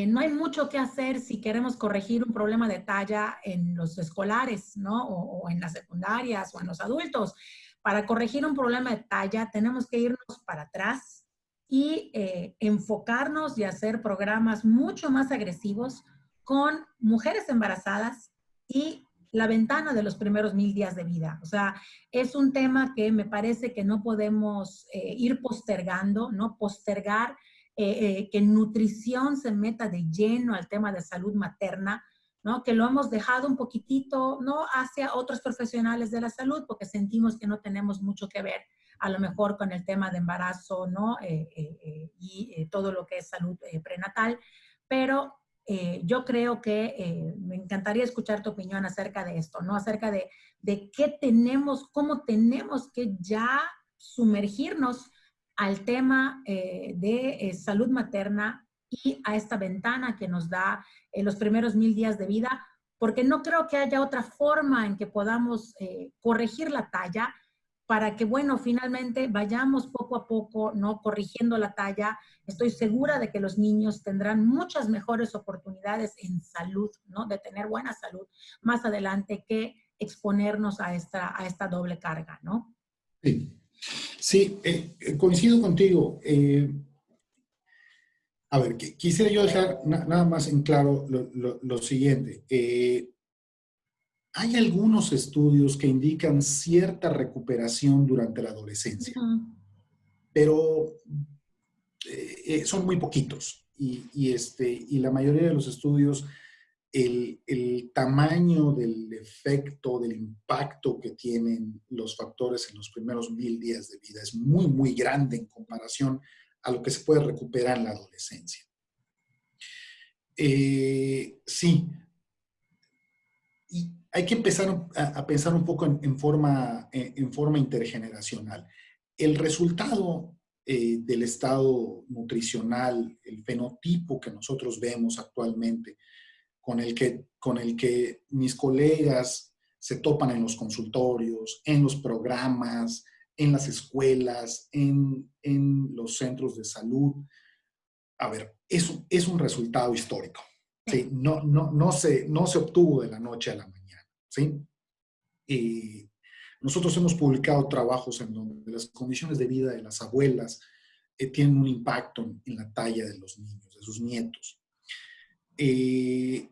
no hay mucho que hacer si queremos corregir un problema de talla en los escolares, ¿no? O en las secundarias o en los adultos. Para corregir un problema de talla tenemos que irnos para atrás y enfocarnos y hacer programas mucho más agresivos con mujeres embarazadas y la ventana de los primeros 1000 días de vida. O sea, es un tema que me parece que no podemos ir postergando, ¿no? Postergar que nutrición se meta de lleno al tema de salud materna, ¿no? Que lo hemos dejado un poquitito, ¿no? Hacia otros profesionales de la salud, porque sentimos que no tenemos mucho que ver, a lo mejor con el tema de embarazo, ¿no? Y todo lo que es salud prenatal, pero yo creo que me encantaría escuchar tu opinión acerca de esto, ¿no? Acerca de qué tenemos, cómo tenemos que ya sumergirnos al tema de salud materna y a esta ventana que nos da los primeros 1000 días de vida, porque no creo que haya otra forma en que podamos corregir la talla para que, bueno, finalmente vayamos poco a poco, ¿no? Corrigiendo la talla. Estoy segura de que los niños tendrán muchas mejores oportunidades en salud, ¿no? De tener buena salud más adelante que exponernos a esta doble carga, ¿no? Sí, sí, coincido contigo. A ver, quisiera yo dejar nada más en claro lo siguiente. Hay algunos estudios que indican cierta recuperación durante la adolescencia, Ujú. pero son muy poquitos. Y la mayoría de los estudios, el tamaño del efecto, del impacto que tienen los factores en los primeros 1000 días de vida es muy, muy grande en comparación a lo que se puede recuperar en la adolescencia. Sí, y hay que empezar a pensar un poco en forma intergeneracional. El resultado del estado nutricional, el fenotipo que nosotros vemos actualmente, con el que mis colegas se topan en los consultorios, en los programas, en las escuelas, en los centros de salud. A ver, es un resultado histórico. ¿Sí? Sí. No se obtuvo de la noche a la mañana. ¿Sí? Y nosotros hemos publicado trabajos en donde las condiciones de vida de las abuelas tienen un impacto en la talla de los niños, de sus nietos. Eh,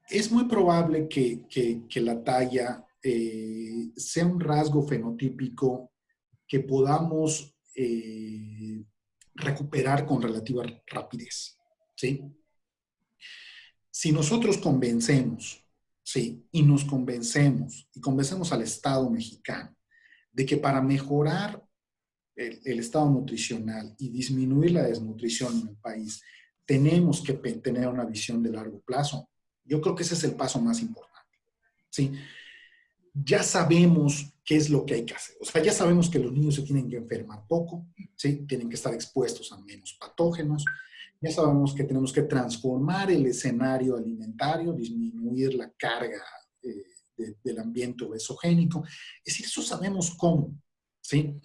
es muy probable que la talla sea un rasgo fenotípico que podamos recuperar con relativa rapidez. ¿Sí? Si nosotros convencemos, ¿sí? Y convencemos al Estado mexicano de que para mejorar el estado nutricional y disminuir la desnutrición en el país, tenemos que tener una visión de largo plazo. Yo creo que ese es el paso más importante. ¿Sí? Ya sabemos qué es lo que hay que hacer. O sea, ya sabemos que los niños se tienen que enfermar poco, ¿sí? Tienen que estar expuestos a menos patógenos. Ya sabemos que tenemos que transformar el escenario alimentario, disminuir la carga del ambiente obesogénico. Es decir, eso sabemos cómo, ¿sí?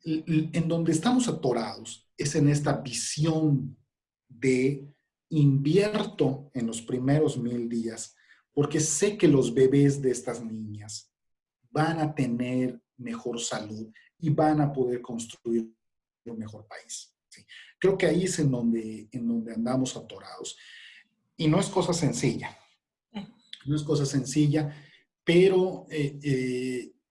En donde estamos atorados es en esta visión de invierto en los primeros 1000 días, porque sé que los bebés de estas niñas van a tener mejor salud y van a poder construir un mejor país. ¿Sí? Creo que ahí es en donde andamos atorados. Y no es cosa sencilla, no es cosa sencilla, pero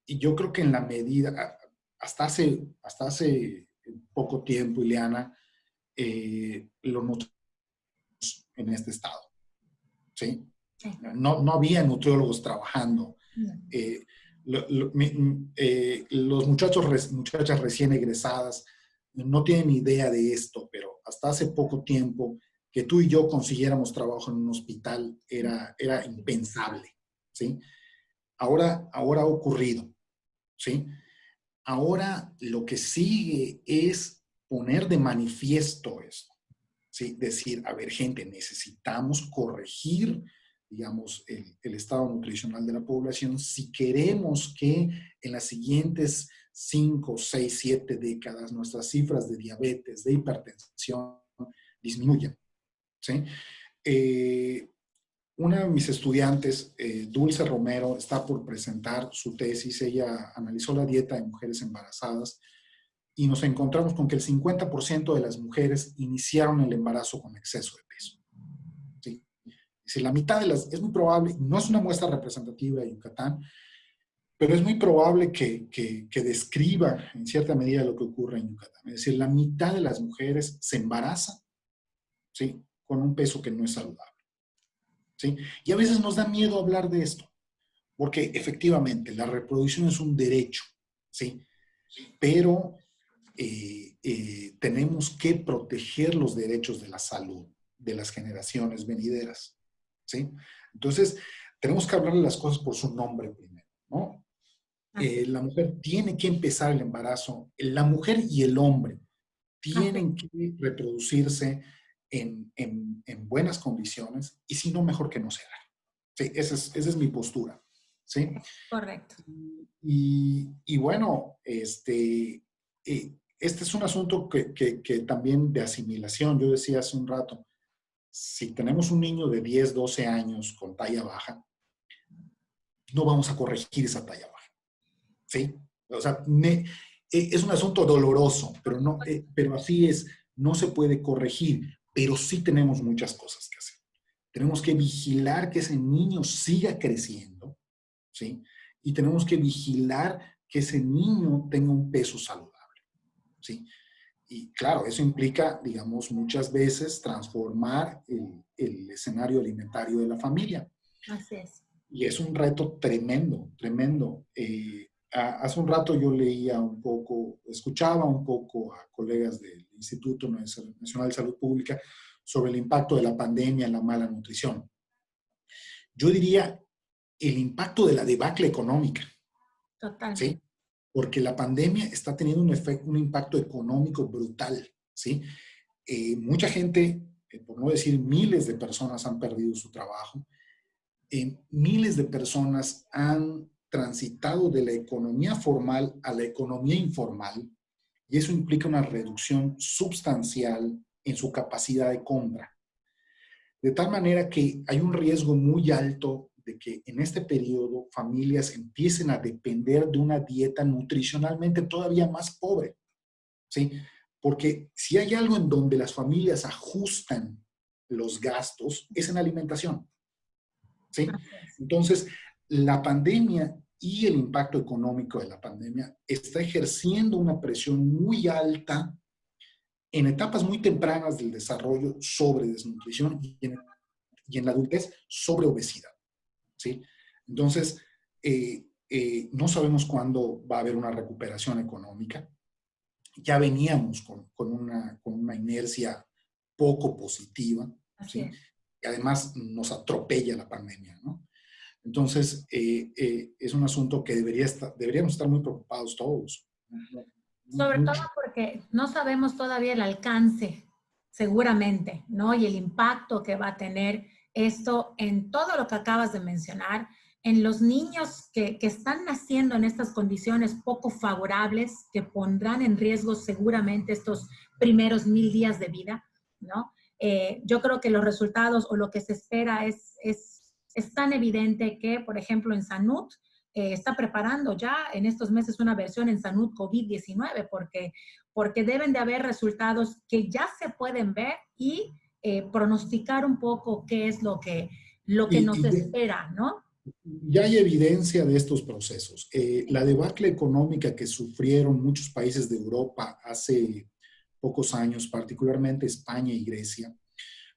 yo creo que en la medida, hasta hace poco tiempo, Ileana, lo notamos en este estado, ¿sí? Sí. No había nutriólogos trabajando. Eh, los muchachas recién egresadas no tienen idea de esto, pero hasta hace poco tiempo que tú y yo consiguiéramos trabajo en un hospital era impensable, ¿sí? Ahora ha ocurrido, ¿sí? Ahora lo que sigue es poner de manifiesto esto, ¿sí? Decir, a ver, gente, necesitamos corregir, digamos, el estado nutricional de la población si queremos que en las siguientes 5, 6, 7 décadas nuestras cifras de diabetes, de hipertensión disminuyan, ¿sí? Eh, una de mis estudiantes, Dulce Romero, está por presentar su tesis. Ella analizó la dieta de mujeres embarazadas y nos encontramos con que el 50% de las mujeres iniciaron el embarazo con exceso de peso. ¿Sí? Es decir, la mitad de las, es muy probable, no es una muestra representativa de Yucatán, pero es muy probable que describa en cierta medida lo que ocurre en Yucatán. Es decir, la mitad de las mujeres se embaraza, ¿sí? Con un peso que no es saludable. ¿Sí? Y a veces nos da miedo hablar de esto, porque efectivamente la reproducción es un derecho, ¿sí? Pero tenemos que proteger los derechos de la salud de las generaciones venideras, ¿sí? Entonces, tenemos que hablarle las cosas por su nombre primero, ¿no? La mujer tiene que empezar el embarazo, la mujer y el hombre tienen que reproducirse en buenas condiciones y si no, mejor que no se haga. Sí, esa es mi postura. ¿Sí? Correcto. Y bueno, este es un asunto que también de asimilación. Yo decía hace un rato, si tenemos un niño de 10, 12 años con talla baja, no vamos a corregir esa talla baja. ¿Sí? O sea, es un asunto doloroso, pero así es. no se puede corregir, pero sí tenemos muchas cosas que hacer. Tenemos que vigilar que ese niño siga creciendo, ¿sí? Y tenemos que vigilar que ese niño tenga un peso saludable, ¿sí? Y claro, eso implica, digamos, muchas veces transformar el escenario alimentario de la familia. Así es. Y es un reto tremendo, tremendo. Hace un rato yo leía un poco, escuchaba un poco a colegas del Instituto Nacional de Salud Pública sobre el impacto de la pandemia en la mala nutrición. Yo diría el impacto de la debacle económica, Totalmente. ¿sí? Porque la pandemia está teniendo un impacto económico brutal, ¿sí? Mucha gente, por no decir miles de personas han perdido su trabajo, miles de personas han transitado de la economía formal a la economía informal y eso implica una reducción sustancial en su capacidad de compra. De tal manera que hay un riesgo muy alto de que en este periodo familias empiecen a depender de una dieta nutricionalmente todavía más pobre, ¿sí? Porque si hay algo en donde las familias ajustan los gastos, es en alimentación, ¿sí? Así es. Entonces, la pandemia y el impacto económico de la pandemia está ejerciendo una presión muy alta en etapas muy tempranas del desarrollo sobre desnutrición y en la adultez sobre obesidad, ¿sí? Entonces, no sabemos cuándo va a haber una recuperación económica. Ya veníamos con una inercia poco positiva, Así ¿sí? es. Y además nos atropella la pandemia, ¿no? Entonces, es un asunto que deberíamos estar muy preocupados todos. Sobre todo Mucho. porque no sabemos todavía el alcance, seguramente, ¿no? Y el impacto que va a tener esto en todo lo que acabas de mencionar, en los niños que están naciendo en estas condiciones poco favorables, que pondrán en riesgo seguramente estos primeros 1000 días de vida, ¿no? Yo creo que los resultados o lo que se espera es tan evidente que, por ejemplo, en Sanud, está preparando ya en estos meses una versión en Sanud COVID-19, porque deben de haber resultados que ya se pueden ver y pronosticar un poco qué es lo que nos Y espera, ¿no? ya hay evidencia de estos procesos. La debacle económica que sufrieron muchos países de Europa hace pocos años, particularmente España y Grecia,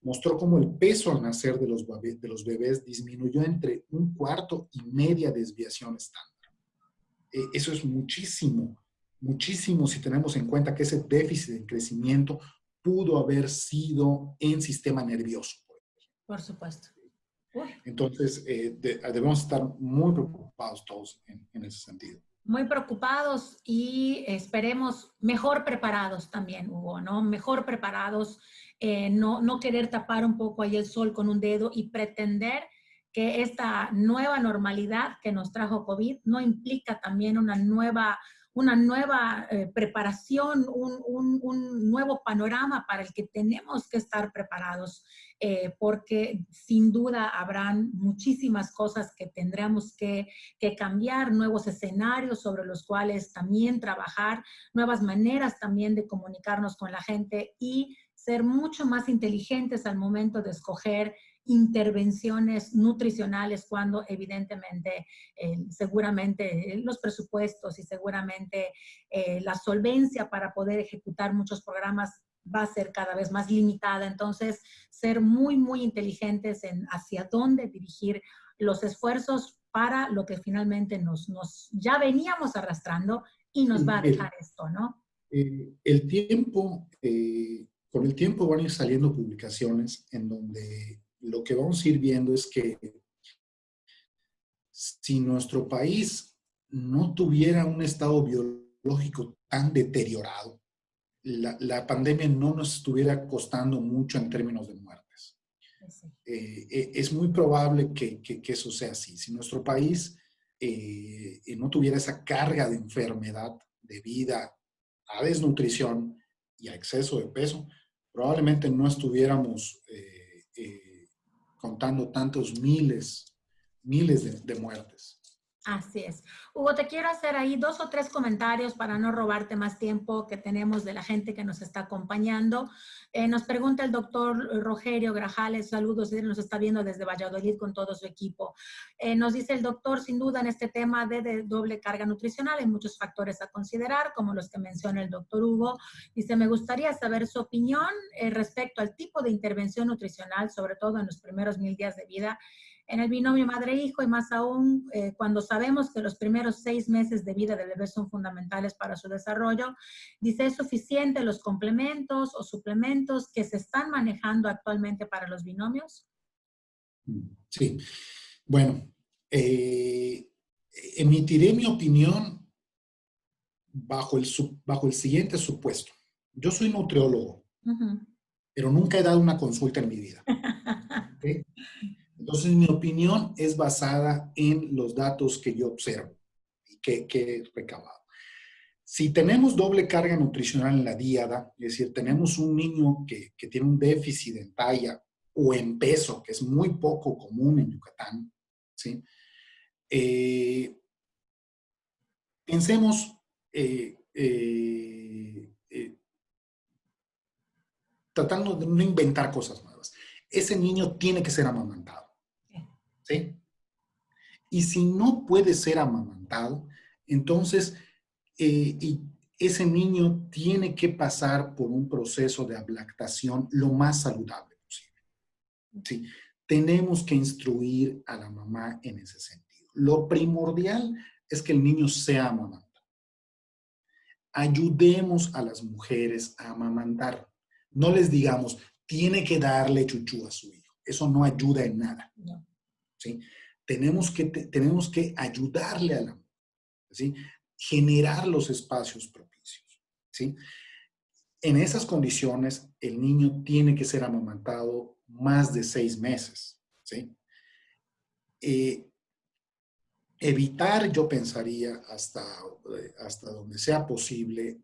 mostró cómo el peso al nacer de los bebés disminuyó entre un cuarto y media desviación estándar. Eso es muchísimo, muchísimo si tenemos en cuenta que ese déficit de crecimiento pudo haber sido en sistema nervioso. Por supuesto. Uy. Entonces, debemos estar muy preocupados todos en ese sentido. Muy preocupados y esperemos mejor preparados también, Hugo, ¿no? Mejor preparados, no querer tapar un poco ahí el sol con un dedo y pretender que esta nueva normalidad que nos trajo COVID no implica también una nueva preparación, un nuevo panorama para el que tenemos que estar preparados, porque sin duda habrán muchísimas cosas que tendremos que cambiar, nuevos escenarios sobre los cuales también trabajar, nuevas maneras también de comunicarnos con la gente y ser mucho más inteligentes al momento de escoger intervenciones nutricionales cuando evidentemente seguramente los presupuestos y seguramente la solvencia para poder ejecutar muchos programas va a ser cada vez más limitada. Entonces, ser muy, muy inteligentes en hacia dónde dirigir los esfuerzos para lo que finalmente ya veníamos arrastrando y nos va a dejar esto, ¿no? El tiempo, con el tiempo van a ir saliendo publicaciones en donde lo que vamos a ir viendo es que si nuestro país no tuviera un estado biológico tan deteriorado, la pandemia no nos estuviera costando mucho en términos de muertes. Sí. Es muy probable que eso sea así. Si nuestro país no tuviera esa carga de enfermedad debida a desnutrición y a exceso de peso, probablemente no estuviéramos contando tantos miles de muertes. Así es. Hugo, te quiero hacer ahí 2 o 3 comentarios para no robarte más tiempo que tenemos de la gente que nos está acompañando. Nos pregunta el doctor Rogerio Grajales, saludos, él nos está viendo desde Valladolid con todo su equipo. Nos dice el doctor, sin duda en este tema de doble carga nutricional hay muchos factores a considerar, como los que menciona el doctor Hugo. Dice, me gustaría saber su opinión respecto al tipo de intervención nutricional, sobre todo en los primeros 1000 días de vida, en el binomio madre-hijo y más aún cuando sabemos que los primeros 6 meses de vida del bebé son fundamentales para su desarrollo. Dice, ¿es suficiente los complementos o suplementos que se están manejando actualmente para los binomios? Sí, bueno, emitiré mi opinión bajo el siguiente supuesto. Yo soy nutriólogo, pero nunca he dado una consulta en mi vida. ¿Okay? Entonces, mi opinión es basada en los datos que yo observo y que he recabado. Si tenemos doble carga nutricional en la díada, es decir, tenemos un niño que tiene un déficit en talla o en peso, que es muy poco común en Yucatán, ¿sí? Pensemos tratando de no inventar cosas nuevas. Ese niño tiene que ser amamantado, ¿sí? Y si no puede ser amamantado, entonces y ese niño tiene que pasar por un proceso de ablactación lo más saludable posible. ¿Sí? Tenemos que instruir a la mamá en ese sentido. Lo primordial es que el niño sea amamantado. Ayudemos a las mujeres a amamantar. No les digamos, tiene que darle chuchú a su hijo. Eso no ayuda en nada. No. ¿Sí? Tenemos que ayudarle a la mujer, ¿sí? Generar los espacios propicios, ¿sí? En esas condiciones, el niño tiene que ser amamantado más de 6 meses, ¿sí? Evitar, yo pensaría, hasta donde sea posible,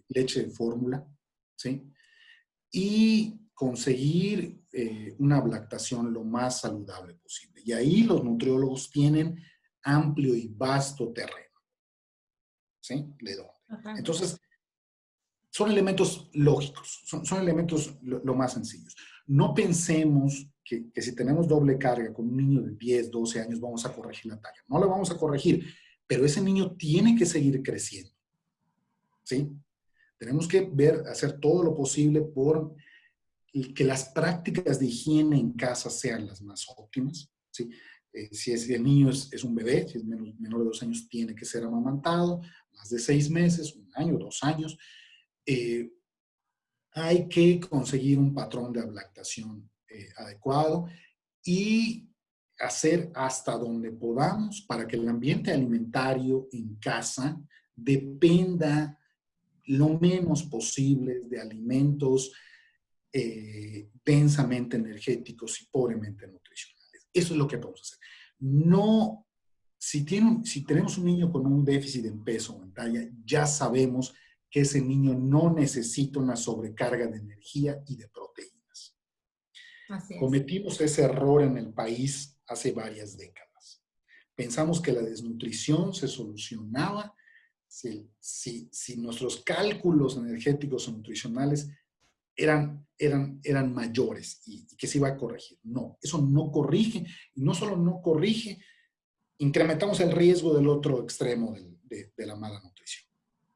leche de fórmula, ¿sí? Y conseguir una lactación lo más saludable posible. Y ahí los nutriólogos tienen amplio y vasto terreno, ¿sí? De dónde. Entonces, son elementos lógicos, son elementos lo más sencillos. No pensemos que si tenemos doble carga con un niño de 10, 12 años vamos a corregir la talla. No la vamos a corregir, pero ese niño tiene que seguir creciendo, ¿sí? Tenemos que hacer todo lo posible por que las prácticas de higiene en casa sean las más óptimas, ¿sí? Si el niño es un bebé, si es menor de 2 años, tiene que ser amamantado, más de 6 meses, 1 año, 2 años. Hay que conseguir un patrón de ablactación adecuado y hacer hasta donde podamos para que el ambiente alimentario en casa dependa lo menos posible de alimentos densamente energéticos y pobremente nutricionales. Eso es lo que podemos hacer. No, si tenemos un niño con un déficit en peso o en talla, ya sabemos que ese niño no necesita una sobrecarga de energía y de proteínas. Así es. Cometimos ese error en el país hace varias décadas. Pensamos que la desnutrición se solucionaba si nuestros cálculos energéticos o nutricionales eran mayores y que se iba a corregir. No, eso no corrige, y no solo no corrige, incrementamos el riesgo del otro extremo de la mala nutrición.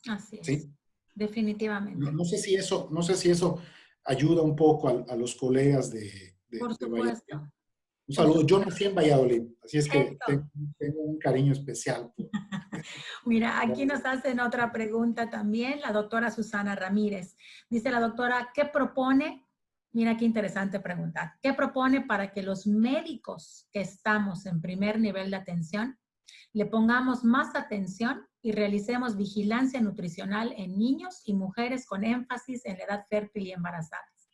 Así es. ¿Sí? Definitivamente. No sé si eso ayuda un poco a los colegas de Por supuesto. Valladolid. Un saludo. Yo nací en Valladolid, así es que tengo un cariño especial. Mira, aquí nos hacen otra pregunta también, la doctora Susana Ramírez. Dice la doctora, ¿qué propone? Mira qué interesante pregunta. ¿Qué propone para que los médicos que estamos en primer nivel de atención le pongamos más atención y realicemos vigilancia nutricional en niños y mujeres con énfasis en la edad fértil y embarazadas?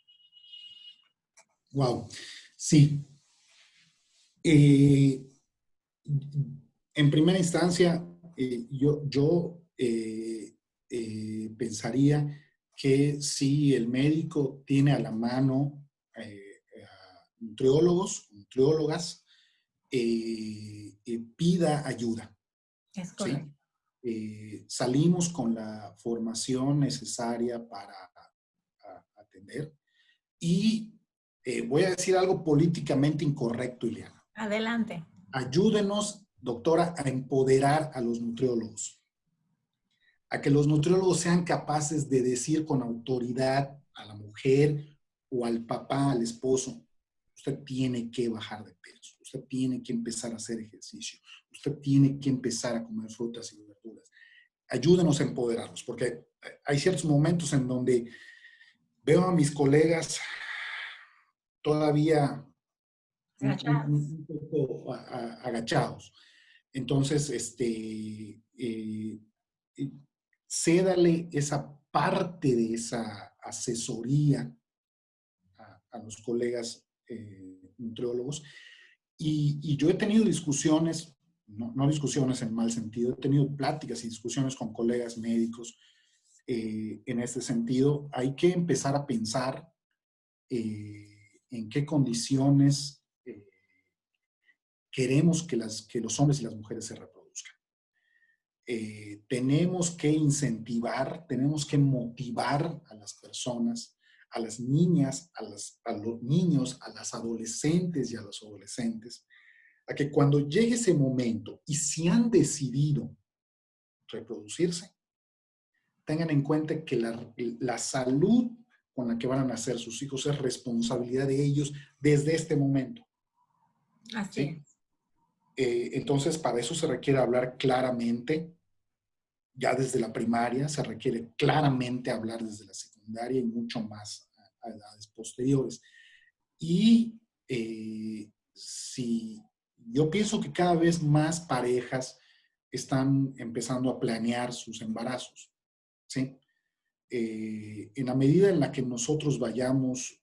Wow, sí. En primera instancia, yo pensaría que si el médico tiene a la mano nutriólogos, nutriólogas, pida ayuda, Es ¿sí? correcto. Salimos con la formación necesaria para atender y voy a decir algo políticamente incorrecto, Ileana. Adelante. Ayúdenos, doctora, a empoderar a los nutriólogos, a que los nutriólogos sean capaces de decir con autoridad a la mujer o al papá, al esposo: usted tiene que bajar de peso, usted tiene que empezar a hacer ejercicio, usted tiene que empezar a comer frutas y verduras. Ayúdenos a empoderarlos, porque hay ciertos momentos en donde veo a mis colegas todavía Agachados. un poco agachados. Entonces, cédale esa parte de esa asesoría a los colegas nutriólogos. Y yo he tenido discusiones, no discusiones en mal sentido, he tenido pláticas y discusiones con colegas médicos en este sentido. Hay que empezar a pensar en qué condiciones queremos que los hombres y las mujeres se reproduzcan. Tenemos que incentivar, tenemos que motivar a las personas, a las niñas, a los niños, a las adolescentes y a los adolescentes, a que cuando llegue ese momento y si han decidido reproducirse, tengan en cuenta que la salud con la que van a nacer sus hijos es responsabilidad de ellos desde este momento. Así ¿Sí? es. Entonces, para eso se requiere hablar claramente, ya desde la primaria, se requiere claramente hablar desde la secundaria y mucho más a edades posteriores. Y si yo pienso que cada vez más parejas están empezando a planear sus embarazos, ¿sí? En la medida en la que nosotros vayamos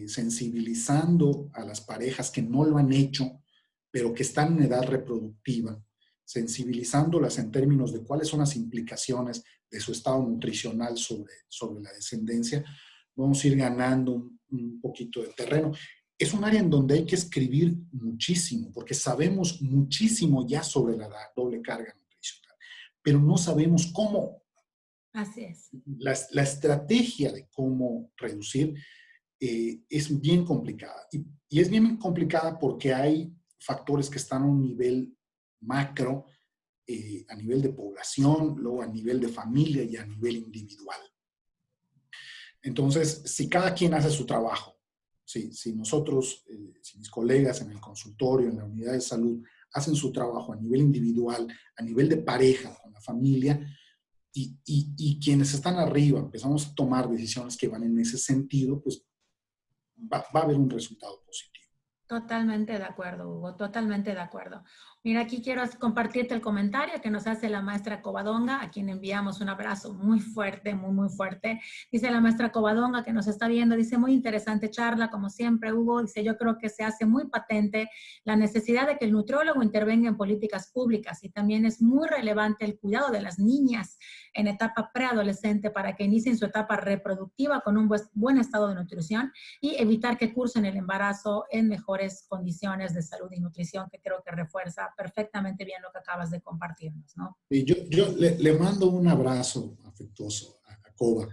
sensibilizando a las parejas que no lo han hecho, pero que están en edad reproductiva, sensibilizándolas en términos de cuáles son las implicaciones de su estado nutricional sobre la descendencia, vamos a ir ganando un poquito de terreno. Es un área en donde hay que escribir muchísimo, porque sabemos muchísimo ya sobre la doble carga nutricional, pero no sabemos cómo. Así es. La estrategia de cómo reducir es bien complicada. Y es bien complicada porque hay factores que están a un nivel macro, a nivel de población, luego a nivel de familia y a nivel individual. Entonces, si cada quien hace su trabajo, si nosotros, si mis colegas en el consultorio, en la unidad de salud, hacen su trabajo a nivel individual, a nivel de pareja, con la familia, y quienes están arriba empezamos a tomar decisiones que van en ese sentido, pues va a haber un resultado positivo. Totalmente de acuerdo, Hugo, totalmente de acuerdo. Mira, aquí quiero compartirte el comentario que nos hace la maestra Covadonga, a quien enviamos un abrazo muy fuerte, muy, muy fuerte. Dice la maestra Covadonga que nos está viendo, dice, muy interesante charla, como siempre, Hugo. Dice, yo creo que se hace muy patente la necesidad de que el nutriólogo intervenga en políticas públicas y también es muy relevante el cuidado de las niñas en etapa preadolescente para que inicien su etapa reproductiva con un buen estado de nutrición y evitar que cursen el embarazo en mejores condiciones de salud y nutrición, que creo que refuerza perfectamente bien lo que acabas de compartirnos, ¿no? Y yo le mando un abrazo afectuoso a Cova.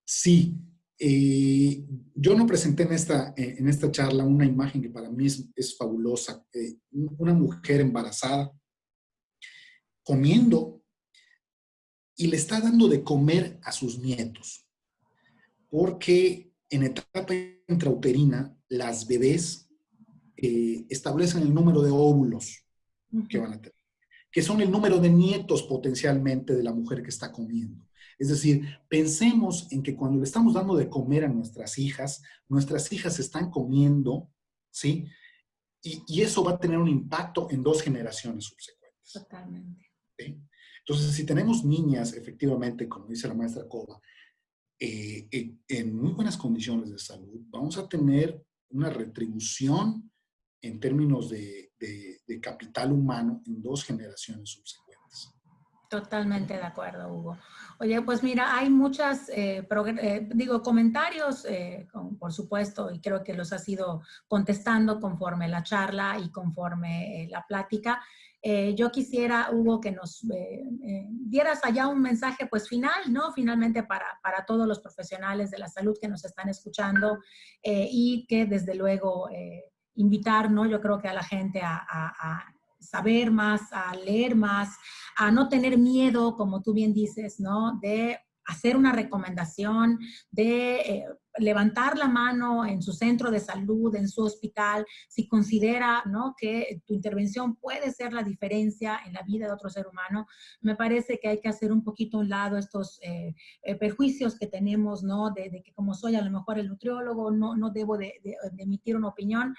Sí, yo no presenté en esta charla una imagen que para mí es fabulosa. Una mujer embarazada comiendo y le está dando de comer a sus nietos, porque en etapa intrauterina las bebés establecen el número de óvulos que van a tener, que son el número de nietos potencialmente de la mujer que está comiendo. Es decir, pensemos en que cuando le estamos dando de comer a nuestras hijas están comiendo, ¿sí? Y eso va a tener un impacto en 2 generaciones subsecuentes. Totalmente. ¿Sí? Entonces, si tenemos niñas, efectivamente, como dice la maestra Cova, en muy buenas condiciones de salud, vamos a tener una retribución en términos de capital humano en 2 generaciones subsecuentes. Totalmente de acuerdo, Hugo. Oye, pues mira, hay muchas, comentarios, por supuesto, y creo que los has ido contestando conforme la charla y conforme la plática. Yo quisiera, Hugo, que nos dieras allá un mensaje pues final, ¿no? Finalmente para todos los profesionales de la salud que nos están escuchando y que desde luego invitar, ¿no? Yo creo que a la gente a saber más, a leer más, a no tener miedo, como tú bien dices, ¿no? De hacer una recomendación, de levantar la mano en su centro de salud, en su hospital, si considera, ¿no?, que tu intervención puede ser la diferencia en la vida de otro ser humano. Me parece que hay que hacer un poquito a un lado estos prejuicios que tenemos, ¿no?, de que como soy a lo mejor el nutriólogo, no debo de emitir una opinión.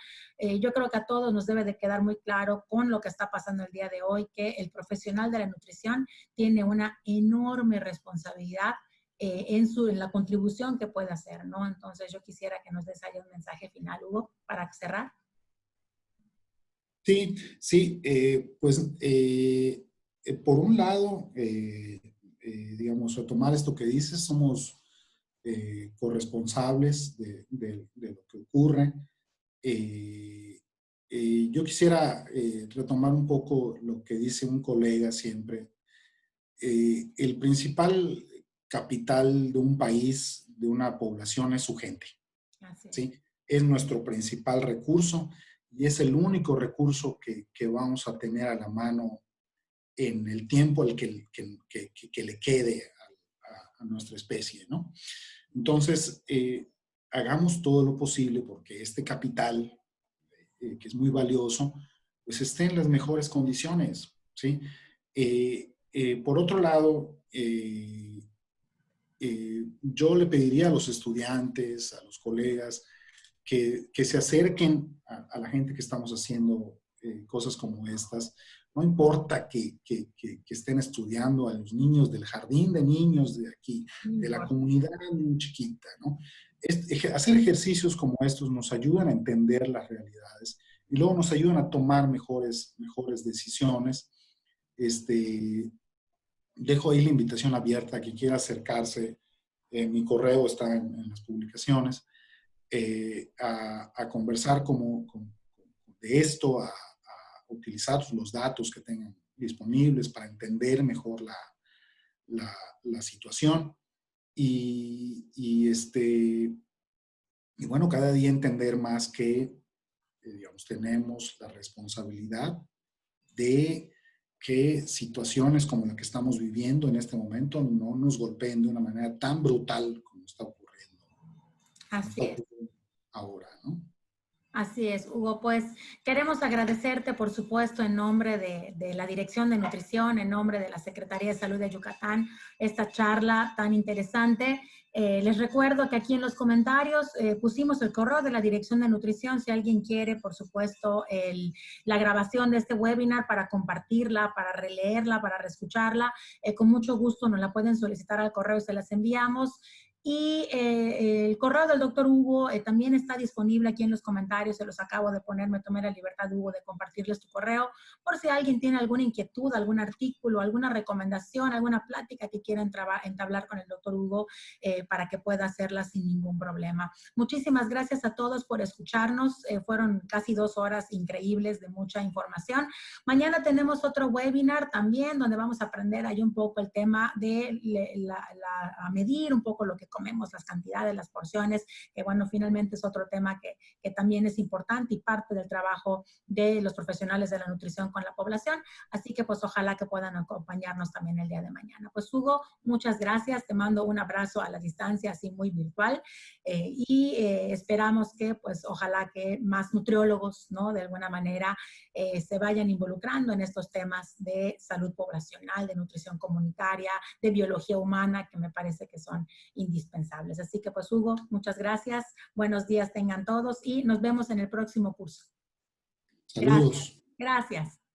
Yo creo que a todos nos debe de quedar muy claro con lo que está pasando el día de hoy, que el profesional de la nutrición tiene una enorme responsabilidad en la contribución que puede hacer, ¿no? Entonces yo quisiera que nos des ahí un mensaje final, Hugo, para cerrar. Sí, sí, por un lado, digamos, retomar esto que dices, somos corresponsables de lo que ocurre. Yo quisiera retomar un poco lo que dice un colega siempre. El principal capital de un país, de una población, es su gente. Así es. ¿Sí? Es nuestro principal recurso y es el único recurso que vamos a tener a la mano en el tiempo que le quede a nuestra especie, ¿no? Entonces, hagamos todo lo posible porque este capital, que es muy valioso, pues esté en las mejores condiciones, ¿sí? Por otro lado, yo le pediría a los estudiantes, a los colegas, que se acerquen a la gente que estamos haciendo cosas como estas. No importa que estén estudiando a los niños del jardín de niños de aquí, de la comunidad muy chiquita, ¿no? Hacer ejercicios como estos nos ayudan a entender las realidades y luego nos ayudan a tomar mejores decisiones. Dejo ahí la invitación abierta a quien quiera acercarse. Mi correo está en las publicaciones. A conversar de esto, a utilizar los datos que tengan disponibles para entender mejor la situación y bueno, cada día entender más que, digamos, tenemos la responsabilidad de que situaciones como la que estamos viviendo en este momento no nos golpeen de una manera tan brutal como está ocurriendo. Así es. Ahora, ¿no? Así es, Hugo. Pues queremos agradecerte, por supuesto, en nombre de la Dirección de Nutrición, en nombre de la Secretaría de Salud de Yucatán, esta charla tan interesante. Les recuerdo que aquí en los comentarios pusimos el correo de la Dirección de Nutrición. Si alguien quiere, por supuesto, la grabación de este webinar para compartirla, para releerla, para reescucharla, con mucho gusto nos la pueden solicitar al correo y se las enviamos. Y el correo del doctor Hugo también está disponible aquí en los comentarios, se los acabo de poner, me tomé la libertad, Hugo, de compartirles tu correo, por si alguien tiene alguna inquietud, algún artículo, alguna recomendación, alguna plática que quiera entablar con el doctor Hugo para que pueda hacerla sin ningún problema. Muchísimas gracias a todos por escucharnos, fueron casi 2 horas increíbles de mucha información. Mañana tenemos otro webinar también donde vamos a aprender ahí un poco el tema de a medir un poco lo que comemos, las cantidades, las porciones, que bueno, finalmente es otro tema que también es importante y parte del trabajo de los profesionales de la nutrición con la población. Así que pues ojalá que puedan acompañarnos también el día de mañana. Pues Hugo, muchas gracias. Te mando un abrazo a la distancia, así muy virtual. Esperamos que pues ojalá que más nutriólogos, ¿no?, de alguna manera se vayan involucrando en estos temas de salud poblacional, de nutrición comunitaria, de biología humana, que me parece que son indispensables. Así que pues Hugo, muchas gracias. Buenos días tengan todos y nos vemos en el próximo curso. Saludos. Gracias. Gracias.